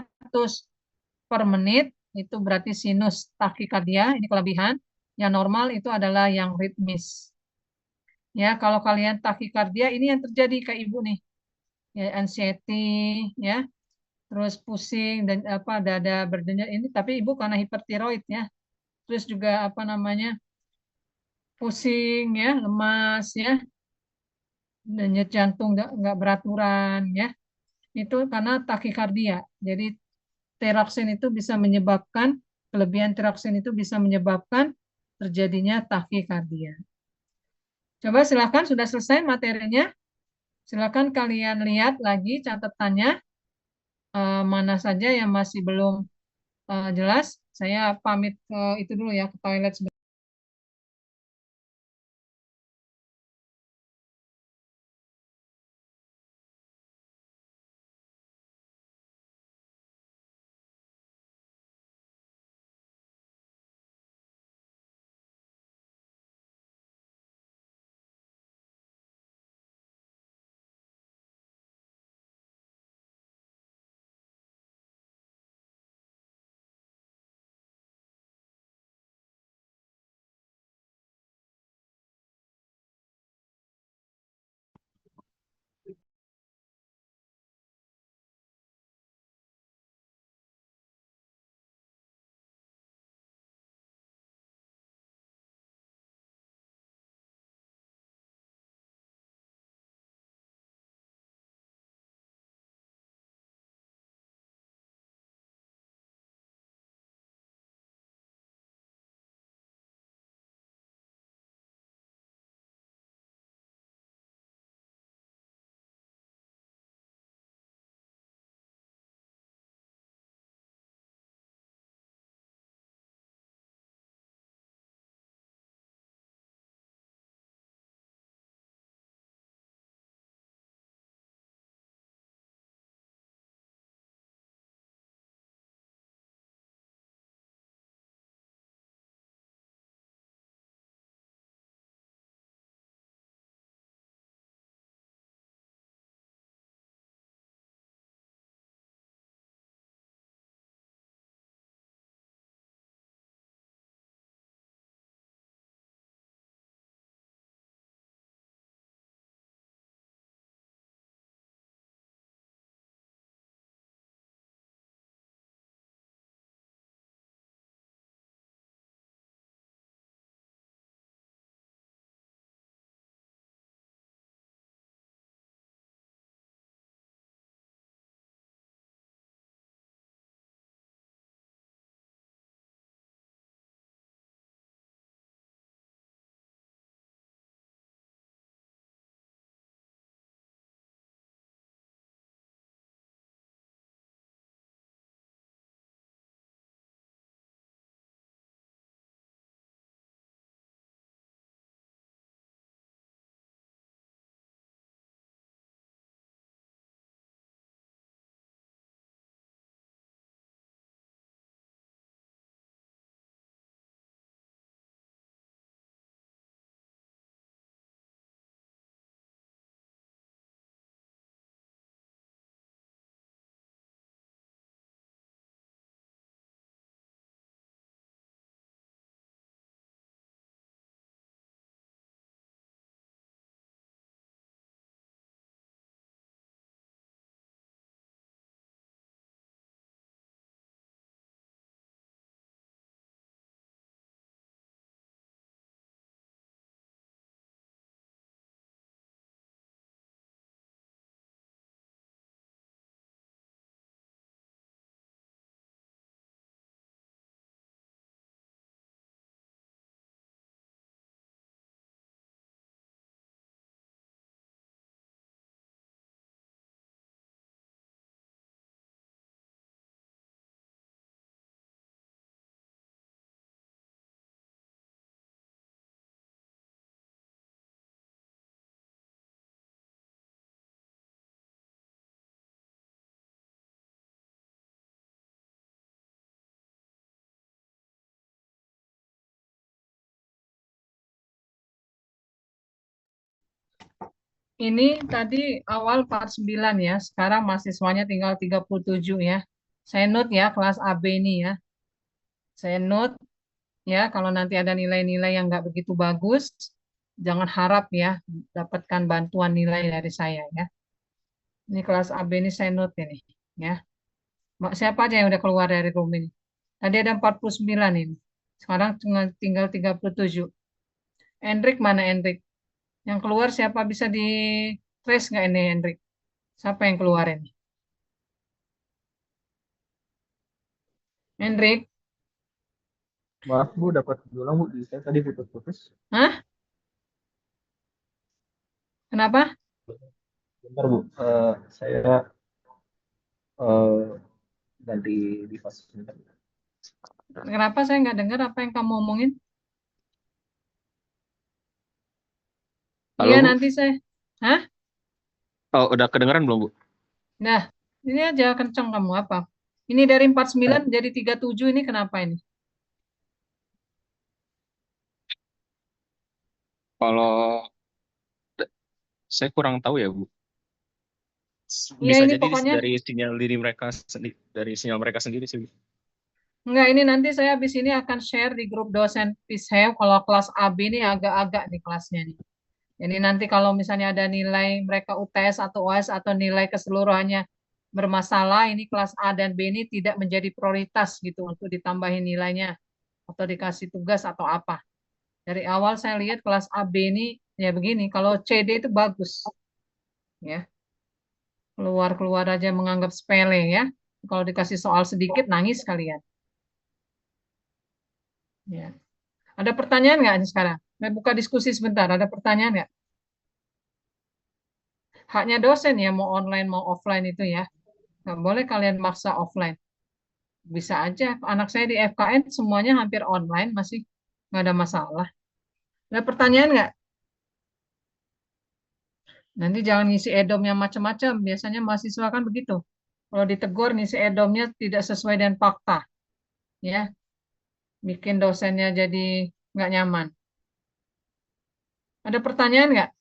per menit, itu berarti sinus takikardia, ini kelebihan. Yang normal itu adalah yang ritmis. Ya, kalau kalian takikardia, ini yang terjadi kayak ibu nih. Ya, anxiety, ya. Terus pusing dan dada berdenyut ini, tapi ibu karena hipertiroid ya. Terus juga pusing ya, lemas ya, denyut jantung nggak beraturan ya, itu karena takikardia. Jadi kelebihan tiroksin itu bisa menyebabkan terjadinya takikardia. Coba silakan, sudah selesai materinya. Silakan kalian lihat lagi catatannya, mana saja yang masih belum jelas. Saya pamit ke itu dulu ya, ke toilet sebentar. Ini tadi awal part 9 ya, sekarang mahasiswanya tinggal 37 ya. Saya note ya kelas AB ini ya. Saya note ya, kalau nanti ada nilai-nilai yang nggak begitu bagus, jangan harap ya dapatkan bantuan nilai dari saya ya. Ini kelas AB ini saya note ini ya. Siapa aja yang udah keluar dari room ini? Tadi ada 49 ini. Sekarang tinggal 37. Hendrik mana Hendrik? Yang keluar siapa, bisa di trace nggak ini Hendrik? Siapa yang keluar ini? Hendrik, Maaf Bu, dapat diulang Bu, saya tadi putus-putus. hah? Kenapa? Bentar Bu, saya eh, ganti device sebentar. Kenapa saya nggak dengar apa yang kamu omongin? Halo, Iya, Bu. nanti saya. Hah? Oh, udah kedengeran belum, Bu? Nah, ini aja kenceng kamu apa? Ini dari 49 jadi 37 ini kenapa ini? Kalau saya kurang tahu ya, Bu. Iya, Bisa ini jadi pokoknya dari sinyal diri mereka dari sinyal mereka sendiri sih, Bu. enggak, ini nanti saya habis ini akan share di grup dosen PISHEW kalau kelas AB ini agak-agak nih kelasnya nih. Jadi nanti kalau misalnya ada nilai mereka UTS atau UAS atau nilai keseluruhannya bermasalah, ini kelas A dan B ini tidak menjadi prioritas gitu untuk ditambahin nilainya atau dikasih tugas atau apa. Dari awal saya lihat kelas A, B ini ya begini, kalau CD itu bagus. Ya, keluar-keluar aja menganggap sepele ya. Kalau dikasih soal sedikit nangis kalian. Ya. Ada pertanyaan nggak ini sekarang? Saya buka diskusi sebentar. Ada pertanyaan nggak? Haknya dosen ya, mau online mau offline itu ya. Nggak boleh kalian maksa offline. Bisa aja. Anak saya di FKN semuanya hampir online, masih nggak ada masalah. Ada pertanyaan nggak? Nanti jangan ngisi edom yang macam-macam. Biasanya mahasiswa kan begitu. Kalau ditegur ngisi edomnya tidak sesuai dengan fakta. Ya, bikin dosennya jadi nggak nyaman. Ada pertanyaan nggak?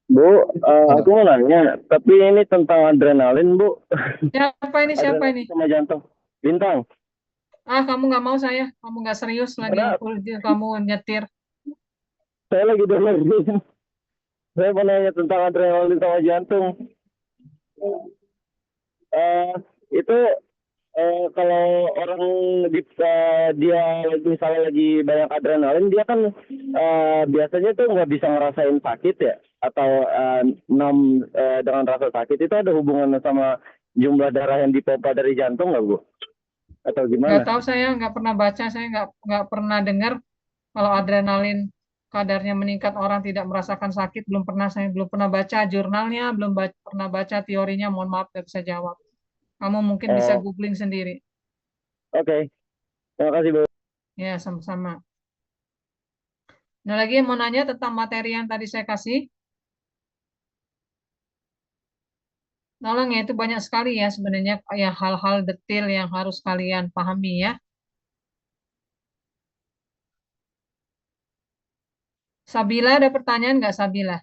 Bu, aku mau nanya, tapi ini tentang adrenalin, Bu. Siapa ini? Siapa ini? Adrenalin sama jantung. Bintang. Ah, kamu nggak mau saya. Kamu nggak serius lagi. Kamu nyetir. Saya lagi dengerin. Saya mau nanya tentang adrenalin sama jantung. Itu kalau orang dia misalnya lagi banyak adrenalin, dia kan biasanya tuh nggak bisa ngerasain sakit ya, atau dengan rasa sakit itu ada hubungannya sama jumlah darah yang dipompa dari jantung nggak, Bu? Atau gimana? Nggak tahu, saya nggak pernah baca, saya nggak pernah dengar kalau adrenalin kadarnya meningkat orang tidak merasakan sakit. Saya belum pernah baca jurnalnya, belum pernah baca teorinya. Mohon maaf, nggak bisa jawab. Kamu mungkin bisa googling sendiri. Oke. Terima kasih, Bu. Ya, sama-sama. Nah, lagi yang mau nanya tentang materi yang tadi saya kasih. Tolong ya, itu banyak sekali ya sebenarnya ya hal-hal detail yang harus kalian pahami ya. Sabila, ada pertanyaan nggak Sabila?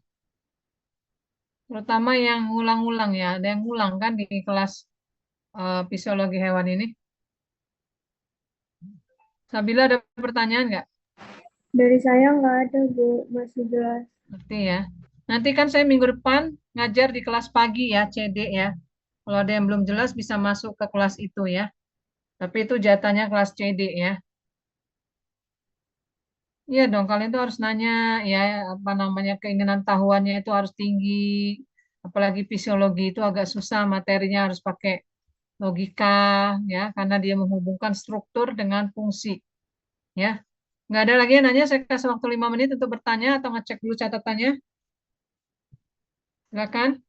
Terutama yang ngulang-ngulang ya. Ada yang ngulang kan di kelas fisiologi hewan ini? Sabila, ada pertanyaan nggak? Dari saya nggak ada, Bu. Masih jelas. Ngerti ya. Nanti kan saya minggu depan ngajar di kelas pagi ya, CD ya. Kalau ada yang belum jelas bisa masuk ke kelas itu ya. Tapi itu jatahnya kelas CD ya. Iya dong, kalian tuh harus nanya ya, apa namanya, keinginan tahuannya itu harus tinggi. Apalagi fisiologi itu agak susah, materinya harus pakai logika ya, karena dia menghubungkan struktur dengan fungsi ya. Nggak ada lagi yang nanya, saya kasih waktu 5 menit untuk bertanya atau ngecek dulu catatannya. Silakan.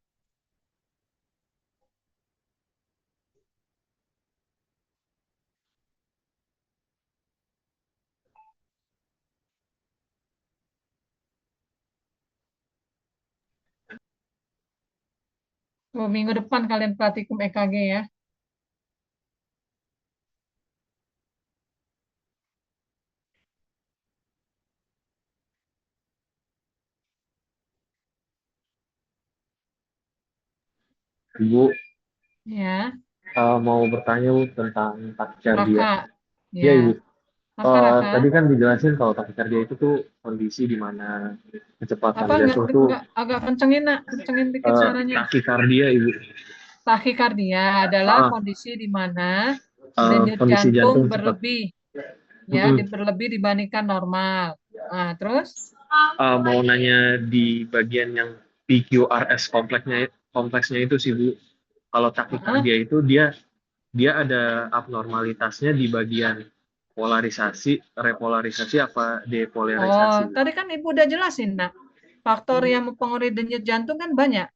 Oh, minggu depan kalian praktikum EKG ya. Ibu Ya, mau bertanya Bu tentang takikardia. Raka. Iya Ya, Ibu. Raka. Tadi kan dijelasin kalau takikardia itu tuh kondisi di mana kecepatan Apa jantung tuh agak kencengin nak, kencengin dikit suaranya. takikardia Ibu. Takikardia adalah kondisi di mana denyut kondisi jantung jantung cepat. berlebih, ya, berlebih dibandingkan normal. Nah, terus Mau nanya di bagian yang PQRS kompleksnya itu sih Bu. Kalau takikardia itu dia dia ada abnormalitasnya di bagian polarisasi, repolarisasi apa depolarisasi. Tadi kan Ibu udah jelasin, Nak. Faktor yang mempengaruhi denyut jantung kan banyak.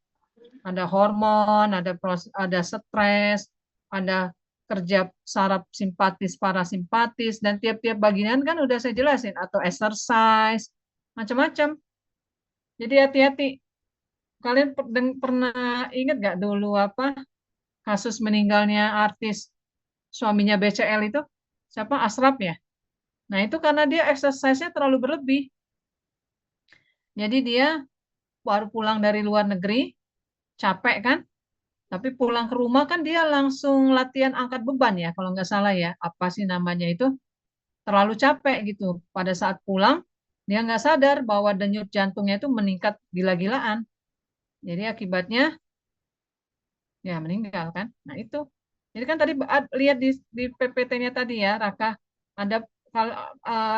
Ada hormon, ada stres, ada kerja saraf simpatis, parasimpatis, dan tiap-tiap bagian kan udah saya jelasin, atau exercise, macam-macam. Jadi hati-hati. Kalian pernah ingat nggak dulu kasus meninggalnya artis suaminya BCL itu? Siapa? Ashraf ya? Nah, itu karena dia exercise-nya terlalu berlebih. Jadi dia baru pulang dari luar negeri, capek kan? Tapi pulang ke rumah kan dia langsung latihan angkat beban ya, kalau nggak salah ya. Apa sih namanya itu? Terlalu capek gitu. Pada saat pulang, dia nggak sadar bahwa denyut jantungnya itu meningkat gila-gilaan. Jadi akibatnya ya meninggal kan. Nah itu. Jadi kan tadi lihat di PPT-nya tadi ya, Raka. Ada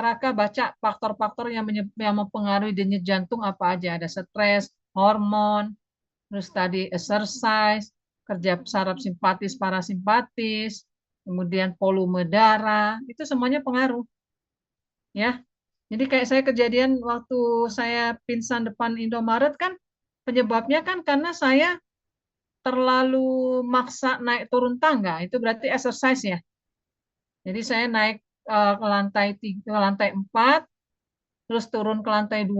Raka baca faktor-faktor yang mempengaruhi denyut jantung apa aja. Ada stres, hormon, terus tadi exercise, kerja saraf simpatis, parasimpatis, kemudian volume darah, itu semuanya pengaruh. Ya. Jadi kayak saya kejadian waktu saya pingsan depan Indomaret kan, penyebabnya kan karena saya terlalu maksa naik turun tangga, itu berarti exercise ya. Jadi saya naik ke lantai 4, terus turun ke lantai 2,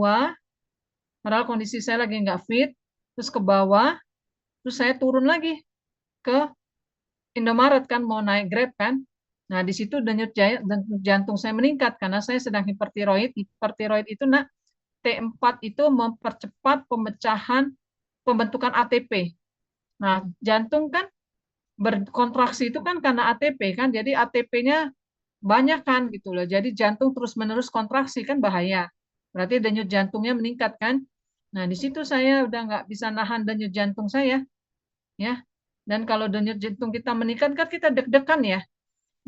padahal kondisi saya lagi nggak fit, terus ke bawah, terus saya turun lagi ke Indomaret kan, mau naik Grab kan. Nah, di situ denyut jantung saya meningkat karena saya sedang hipertiroid. Hipertiroid itu T4 itu mempercepat pembentukan ATP. Nah, jantung kan berkontraksi itu kan karena ATP kan, jadi ATP-nya banyak kan gitu loh. Jadi jantung terus-menerus kontraksi kan bahaya. Berarti denyut jantungnya meningkat kan. Nah, di situ saya udah nggak bisa nahan denyut jantung saya. Ya. Dan kalau denyut jantung kita meningkat kan kita deg-degan ya.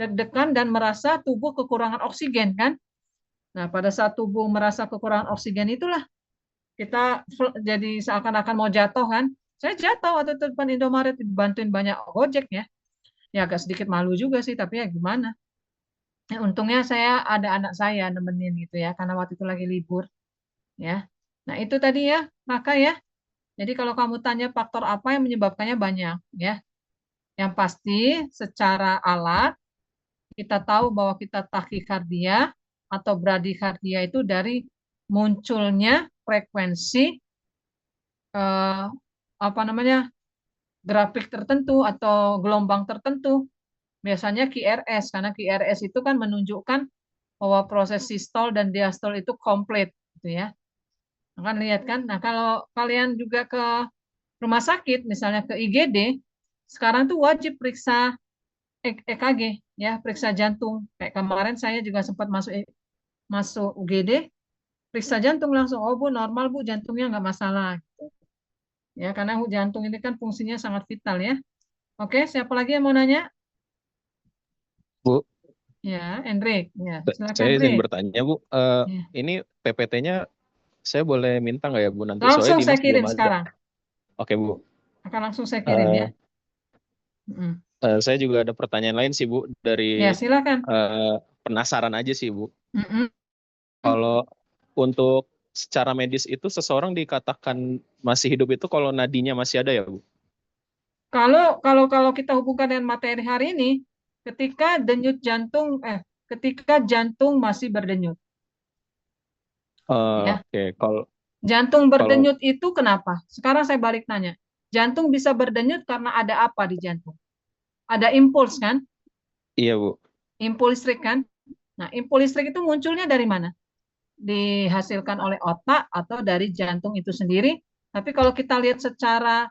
Deg-degan dan merasa tubuh kekurangan oksigen kan. Nah, pada saat tubuh merasa kekurangan oksigen itulah kita jadi seakan-akan mau jatuh kan. Saya jatuh waktu itu depan Indomaret, dibantuin banyak Gojek ya. Ya agak sedikit malu juga sih, tapi ya gimana. Ya, untungnya saya ada anak saya nemenin gitu ya, karena waktu itu lagi libur. Ya. Nah itu tadi ya, maka ya. Jadi kalau kamu tanya faktor apa yang menyebabkannya banyak ya. Yang pasti secara alat kita tahu bahwa kita takikardia atau bradikardia itu dari munculnya frekuensi grafik tertentu atau gelombang tertentu. Biasanya QRS, karena QRS itu kan menunjukkan bahwa proses sistol dan diastol itu komplit gitu ya. Kan lihat kan. Nah, kalau kalian juga ke rumah sakit, misalnya ke IGD, sekarang tuh wajib periksa EKG ya, periksa jantung. Kayak kemarin saya juga sempat masuk UGD, periksa jantung langsung. Oh Bu, normal Bu, jantungnya nggak masalah. Gitu. Ya, karena jantung ini kan fungsinya sangat vital ya. Oke, siapa lagi yang mau nanya? Bu. Ya, Hendrik. Ya, silakan, saya izin Hendrik. bertanya Bu, ini PPT-nya saya boleh minta nggak ya Bu nanti? Langsung soalnya saya Dimas kirim belum ada. sekarang. Oke Bu. Akan langsung saya kirim ya. Saya juga ada pertanyaan lain sih Bu, dari Ya, silakan. penasaran aja sih Bu. Kalau untuk secara medis itu seseorang dikatakan masih hidup itu kalau nadinya masih ada ya Bu? Kalau kita hubungkan dengan materi hari ini, ketika jantung masih berdenyut. Ya. Oke, kalau jantung berdenyut itu kenapa? Sekarang saya balik nanya. Jantung bisa berdenyut karena ada apa di jantung? Ada impuls kan? Iya Bu. Impuls listrik kan? Nah, impuls listrik itu munculnya dari mana? Dihasilkan oleh otak atau dari jantung itu sendiri. Tapi kalau kita lihat secara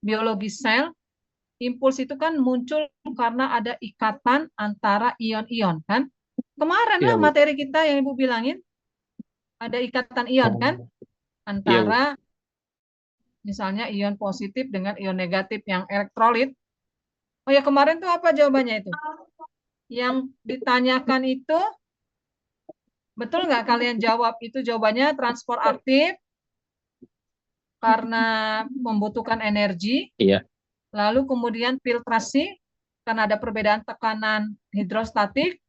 biologi sel, impuls itu kan muncul karena ada ikatan antara ion-ion kan? Kemarin lah materi kita yang Ibu bilangin, ada ikatan ion kan? Antara misalnya ion positif dengan ion negatif yang elektrolit. Oh ya, kemarin tuh apa jawabannya itu? Yang ditanyakan itu, betul nggak kalian jawab itu jawabannya transport aktif karena membutuhkan energi. Iya. Lalu kemudian filtrasi karena ada perbedaan tekanan hidrostatik.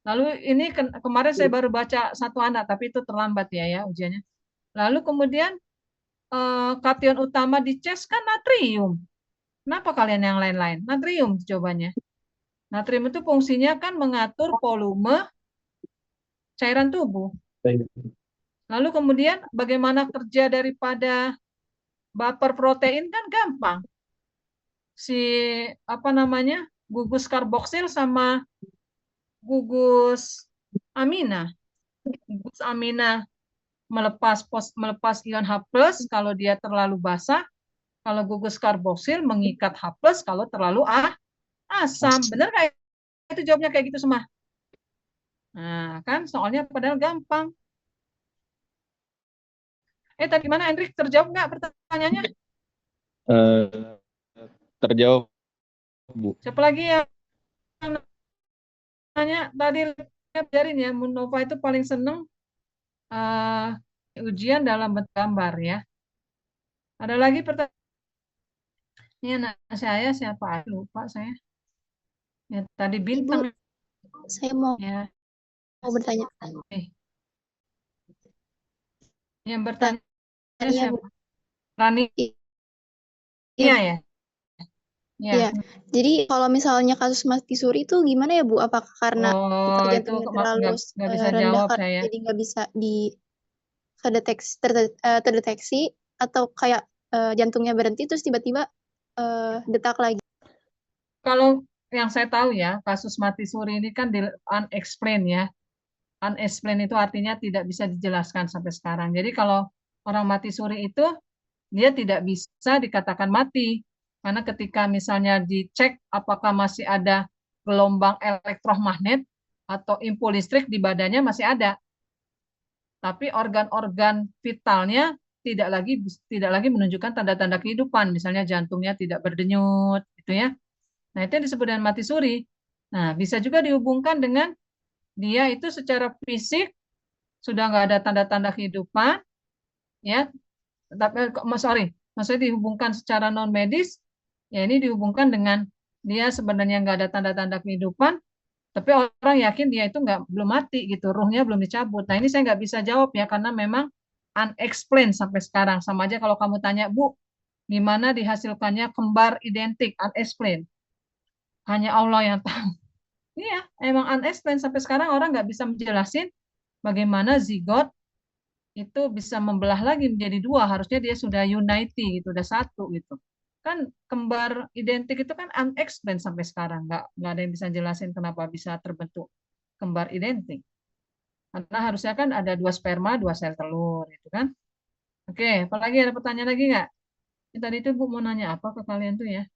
Lalu ini kemarin saya baru baca satu anak, tapi itu terlambat ya ujiannya. Lalu kemudian kation utama di CES kan natrium. Kenapa kalian yang lain-lain? Natrium jawabannya. Natrium itu fungsinya kan mengatur volume cairan tubuh. Lalu kemudian bagaimana kerja daripada baper protein kan gampang. Si gugus karboksil sama gugus amina. Gugus amina melepas ion H+ kalau dia terlalu basah. Kalau gugus karboksil mengikat H+ kalau terlalu asam. Benar kayak itu jawabnya kayak gitu semua. Nah, kan soalnya padahal gampang. Tadi gimana Hendrik, terjawab nggak pertanyaannya? Terjawab, Bu. Siapa lagi yang nanya? Tadi ajarin ya, Munova itu paling seneng ujian dalam bentuk gambar ya. Ada lagi pertanyaan? Ini anak saya siapa? Lupa saya. Ya, tadi Bintang. Ibu, saya mau bertanya. Yang bertanya Iya, Bu. Rani. Iya. Iya. Jadi kalau misalnya kasus mati suri itu gimana ya Bu? Apakah karena detak jantungnya terlalu nggak bisa rendah jawab saya. jadi nggak bisa terdeteksi atau kayak jantungnya berhenti terus tiba-tiba detak lagi? Kalau yang saya tahu ya, kasus mati suri ini kan unexplained ya. Unexplained itu artinya tidak bisa dijelaskan sampai sekarang. Jadi kalau orang mati suri itu dia tidak bisa dikatakan mati. Karena ketika misalnya dicek apakah masih ada gelombang elektromagnet atau impuls listrik di badannya masih ada. Tapi organ-organ vitalnya tidak lagi menunjukkan tanda-tanda kehidupan. Misalnya jantungnya tidak berdenyut gitu ya. Nah, itu yang disebut dengan mati suri. Nah, bisa juga dihubungkan dengan dia itu secara fisik sudah nggak ada tanda-tanda kehidupan, ya. Tapi maksudnya dihubungkan secara non medis, ya ini dihubungkan dengan dia sebenarnya nggak ada tanda-tanda kehidupan, tapi orang yakin dia itu belum mati gitu, ruhnya belum dicabut. Nah ini saya nggak bisa jawab ya karena memang unexplained sampai sekarang. Sama aja kalau kamu tanya, Bu, gimana dihasilkannya kembar identik, unexplained. Hanya Allah yang tahu. Iya, emang unexplained sampai sekarang orang nggak bisa menjelasin bagaimana zigot itu bisa membelah lagi menjadi dua. Harusnya dia sudah unity gitu, udah satu gitu. Kan kembar identik itu kan unexplained sampai sekarang, nggak ada yang bisa jelasin kenapa bisa terbentuk kembar identik. Karena harusnya kan ada 2 sperma, 2 sel telur, gitu kan. Oke, apalagi ada pertanyaan lagi nggak? Tadi itu Bu mau nanya apa ke kalian tuh ya?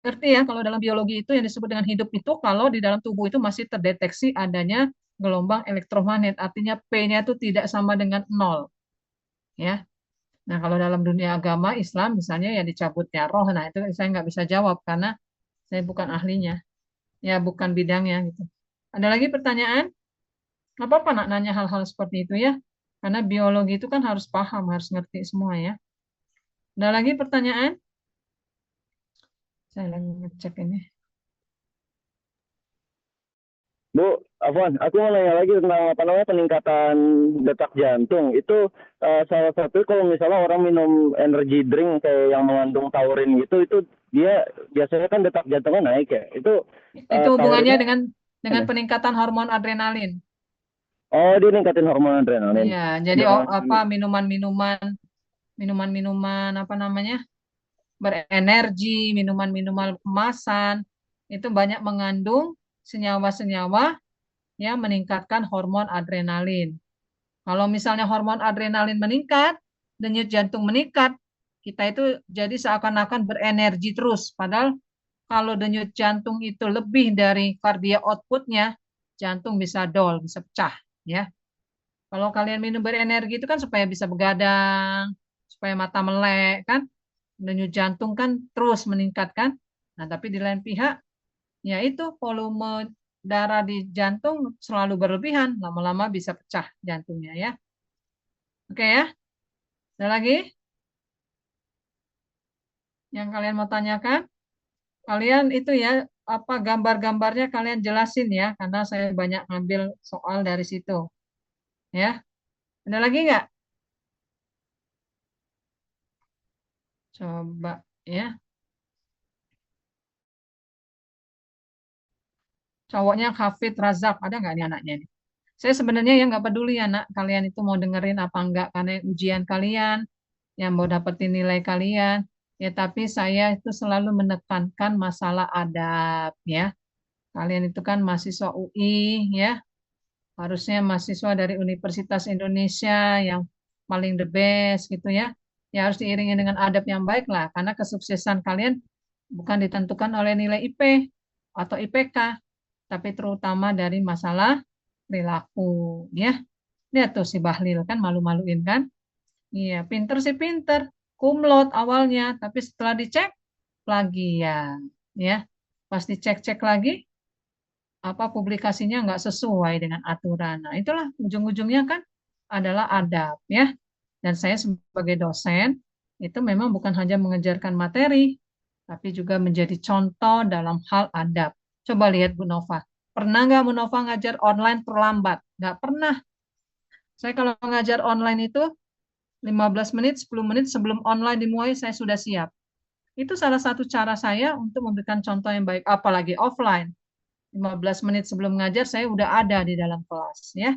Ngerti ya, kalau dalam biologi itu yang disebut dengan hidup itu kalau di dalam tubuh itu masih terdeteksi adanya gelombang elektromagnet, artinya P-nya itu tidak sama dengan 0. Ya. Nah, kalau dalam dunia agama Islam misalnya ya dicabutnya roh, nah itu saya nggak bisa jawab karena saya bukan ahlinya. Ya, bukan bidangnya gitu. Ada lagi pertanyaan? Nggak apa-apa nak nanya hal-hal seperti itu ya. Karena biologi itu kan harus paham, harus ngerti semua ya. Ada lagi pertanyaan? Saya lagi ngecek ini. Bu, Afwan, aku mau nanya lagi tentang peningkatan detak jantung. Itu salah satu kalau misalnya orang minum energy drink kayak yang mengandung taurin gitu, itu dia biasanya kan detak jantungnya naik ya. Itu hubungannya dengan peningkatan hormon adrenalin. Oh, dia ningkatin hormon adrenalin. Iya, jadi minuman-minuman apa namanya? Berenergi, minuman-minuman kemasan itu banyak mengandung senyawa-senyawa yang meningkatkan hormon adrenalin. Kalau misalnya hormon adrenalin meningkat, denyut jantung meningkat, kita itu jadi seakan-akan berenergi terus. Padahal kalau denyut jantung itu lebih dari cardiac outputnya, jantung bisa dol, bisa pecah. Ya, kalau kalian minum berenergi itu kan supaya bisa begadang, supaya mata melek kan, denyut jantung kan terus meningkatkan. Nah, tapi di lain pihak, ya itu volume darah di jantung selalu berlebihan, lama-lama bisa pecah jantungnya ya. Oke ya, ada lagi yang kalian mau tanyakan? Kalian itu ya, apa gambar-gambarnya kalian jelasin ya, karena saya banyak ngambil soal dari situ. Ya, ada lagi nggak? Coba ya. Cowoknya Hafid Razak, ada nggak nih anaknya nih? Saya sebenarnya yang nggak peduli anak kalian itu mau dengerin apa enggak, karena ujian kalian, yang mau dapetin nilai kalian. Ya, tapi saya itu selalu menekankan masalah adab ya. Kalian itu kan mahasiswa UI ya, harusnya mahasiswa dari Universitas Indonesia yang paling the best gitu ya. Ya harus diiringi dengan adab yang baik lah, karena kesuksesan kalian bukan ditentukan oleh nilai IP atau IPK, tapi terutama dari masalah perilaku ya. Lihat tuh si Bahlil kan malu-maluin kan. Iya, pinter sih pinter. Kumlot awalnya, tapi setelah dicek plagiat ya. Pas dicek-cek lagi apa publikasinya nggak sesuai dengan aturan. Nah, itulah ujung-ujungnya kan adalah adab ya. Dan saya sebagai dosen itu memang bukan hanya mengajarkan materi, tapi juga menjadi contoh dalam hal adab. Coba lihat Bu Nova. Pernah nggak Bu Nova ngajar online terlambat? Nggak pernah. Saya kalau ngajar online itu 15 menit, 10 menit sebelum online dimulai saya sudah siap. Itu salah satu cara saya untuk memberikan contoh yang baik, apalagi offline. 15 menit sebelum ngajar saya udah ada di dalam kelas ya.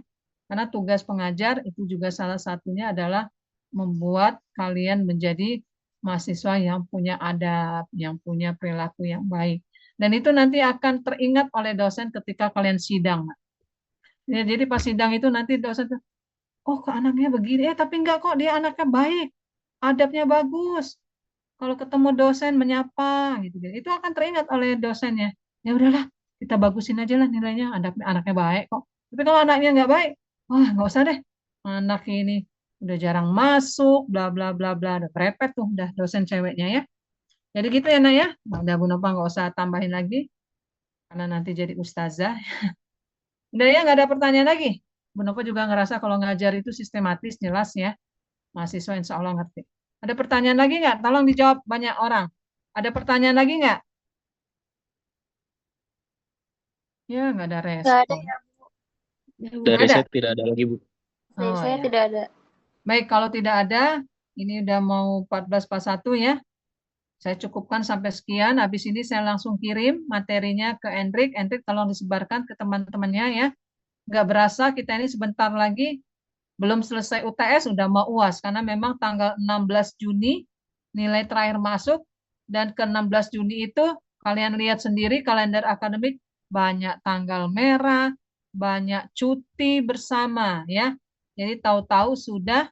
Karena tugas pengajar itu juga salah satunya adalah membuat kalian menjadi mahasiswa yang punya adab, yang punya perilaku yang baik. Dan itu nanti akan teringat oleh dosen ketika kalian sidang. Ya, jadi pas sidang itu nanti dosen tuh, oh kok anaknya begini, tapi enggak kok, dia anaknya baik, adabnya bagus. Kalau ketemu dosen menyapa gitu, itu akan teringat oleh dosennya. Ya udahlah, kita bagusin aja lah nilainya, anaknya baik kok. Tapi kalau anaknya nggak baik, wah nggak usah deh, anak ini udah jarang masuk, bla bla bla bla, udah prepet tuh, udah dosen ceweknya ya. Jadi gitu ya nak ya, udah Bu Nova nggak usah tambahin lagi, karena nanti jadi ustazah. Udah ya, nggak ada pertanyaan lagi. Bu Nova juga ngerasa kalau ngajar itu sistematis, jelas ya. Mahasiswa insya Allah ngerti. Ada pertanyaan lagi nggak? Tolong dijawab banyak orang. Ada pertanyaan lagi nggak? Ya, nggak ada Nggak ada respon. ya, Bu. Dari Ada? saya tidak ada lagi, Bu. Dari Oh, saya ya. tidak ada. Baik, kalau tidak ada, ini udah mau 14:41 ya. Saya cukupkan sampai sekian. Habis ini saya langsung kirim materinya ke Hendrik. Hendrik tolong disebarkan ke teman-temannya ya. Nggak berasa kita ini sebentar lagi belum selesai UTS, udah mau UAS. Karena memang tanggal 16 Juni nilai terakhir masuk. Dan ke 16 Juni itu kalian lihat sendiri kalender akademik, banyak tanggal merah, banyak cuti bersama ya. Jadi tahu-tahu sudah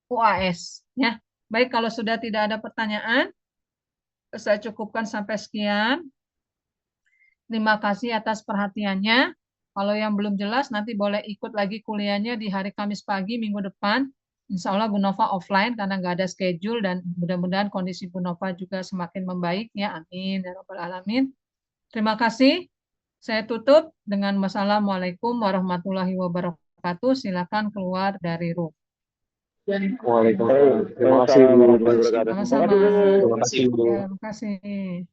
UAS ya. Baik, kalau sudah tidak ada pertanyaan, saya cukupkan sampai sekian. Terima kasih atas perhatiannya. Kalau yang belum jelas nanti boleh ikut lagi kuliahnya di hari Kamis pagi minggu depan. Insya Allah Bu Nova offline karena nggak ada schedule dan mudah-mudahan kondisi Bu Nova juga semakin membaik ya. Amin ya rabbal alamin. Terima kasih. Saya tutup dengan wassalamualaikum warahmatullahi wabarakatuh. Silakan keluar dari room. Waalaikumsalam. Terima kasih Bu. Sama-sama. Terima kasih, Bu. Ya, terima kasih.